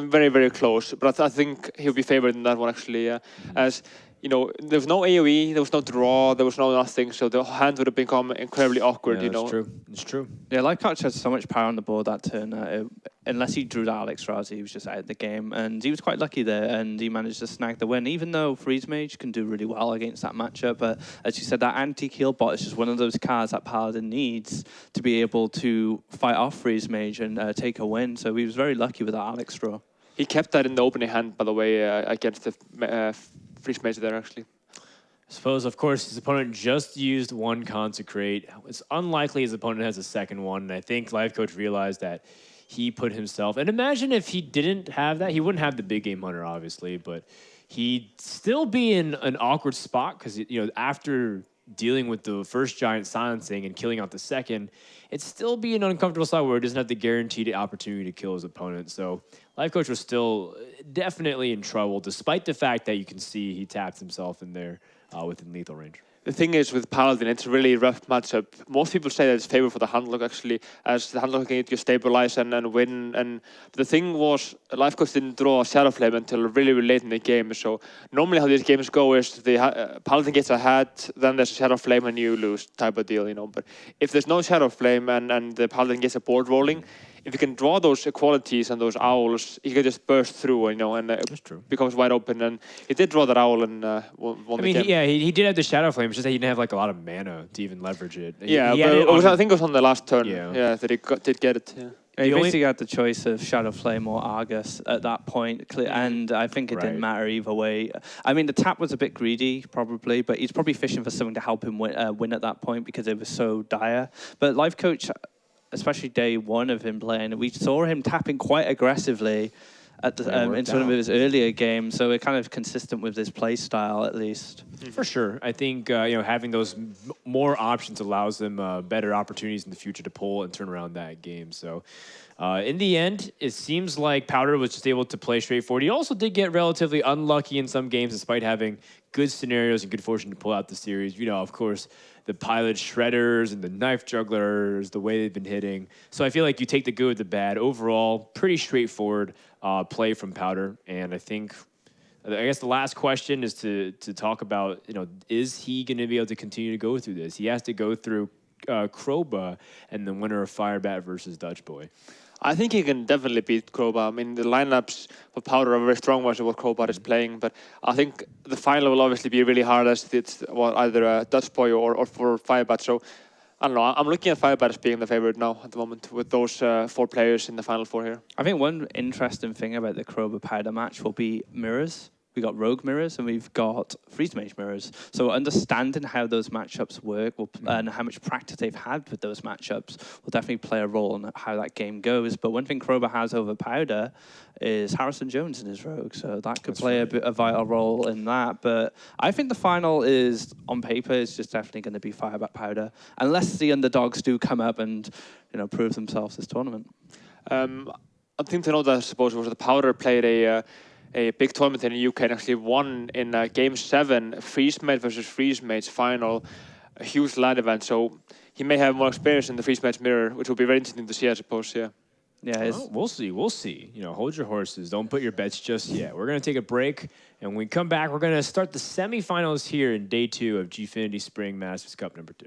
very, very close. But I think he'll be favored in that one, actually. As there was no AoE, there was no draw, there was no nothing, so the hand would have become incredibly awkward, It's true. It's true. Yeah, Lifecoach had so much power on the board that turn. Unless he drew the Alex Razi, he was just out of the game. And he was quite lucky there, and he managed to snag the win, even though Freeze Mage can do really well against that matchup. But as you said, that anti-heal bot is just one of those cards that Paladin needs to be able to fight off Freeze Mage and take a win. So he was very lucky with that Alex draw. He kept that in the opening hand, by the way, against the Freeze Mage there, actually. I suppose, of course, his opponent just used 1 Consecrate. It's unlikely his opponent has a second one, and I think Lifecoach realized that he put himself... And imagine if he didn't have that. He wouldn't have the big game hunter, obviously, but he'd still be in an awkward spot because, after dealing with the first giant silencing and killing out the second, it'd still be an uncomfortable spot where he doesn't have the guaranteed opportunity to kill his opponent. So Lifecoach was still definitely in trouble, despite the fact that you can see he tapped himself in there within lethal range. The thing is with Paladin, it's a really rough matchup. Most people say that it's favor for the handlock actually, as the handlock can get you stabilize and win. And the thing was, Lifecoach didn't draw a Shadow Flame until really, really late in the game. So normally how these games go is the Paladin gets ahead, then there's a Shadow Flame and you lose type of deal, But if there's no Shadow Flame and the Paladin gets a board rolling, if you can draw those equalities and those owls, he can just burst through, and becomes wide open. And he did draw that owl and won the game. He did have the Shadow Flame, it's just that he didn't have a lot of mana to even leverage it. Yeah, I think it was on the last turn. Yeah, that he did get it. Yeah. He basically had the choice of Shadow Flame or Argus at that point, and I think it didn't matter either way. I mean, the tap was a bit greedy, probably, but he's probably fishing for something to help him win at that point because it was so dire. But Lifecoach, especially day one of him playing, we saw him tapping quite aggressively at the, in some of his earlier games, so we're kind of consistent with his play style at least. For sure. I think having those more options allows them better opportunities in the future to pull and turn around that game. So in the end, it seems like Powder was just able to play straightforward. He also did get relatively unlucky in some games despite having good scenarios and good fortune to pull out the series. Of course, the pilot shredders and the knife jugglers, the way they've been hitting. So I feel like you take the good with the bad. Overall, pretty straightforward play from Powder. And I guess the last question is to talk about, is he going to be able to continue to go through this? He has to go through Kroba and the winner of Firebat versus Dutch Boy. I think he can definitely beat Kroba. I mean, the lineups for Powder are very strong versus what Kroba is playing, but I think the final will obviously be really hard as it's either a Dutch Boy or for Firebat. So, I don't know. I'm looking at Firebat as being the favorite now at the moment with those 4 players in the final 4 here. I think one interesting thing about the Kroba Powder match will be mirrors. We've got Rogue mirrors and we've got Freeze Mage mirrors. So understanding how those matchups work and how much practice they've had with those matchups will definitely play a role in how that game goes. But one thing Kroba has over Powder is Harrison Jones in his Rogue. So that could play a vital role in that. But I think the final is, on paper, is just definitely going to be Firebat Powder. Unless the underdogs do come up and prove themselves this tournament. I think to note that I suppose was that Powder played a big tournament in the UK and actually won in Game 7, Freeze Mage versus Freeze Mage final, a huge LAN event. So he may have more experience in the Freeze Mage mirror, which will be very interesting to see, I suppose. Yeah. Yeah, we'll see. We'll see. Hold your horses. Don't put your bets just yet. We're going to take a break, and when we come back, we're going to start the semifinals here in day 2 of Gfinity Spring Masters Cup number 2.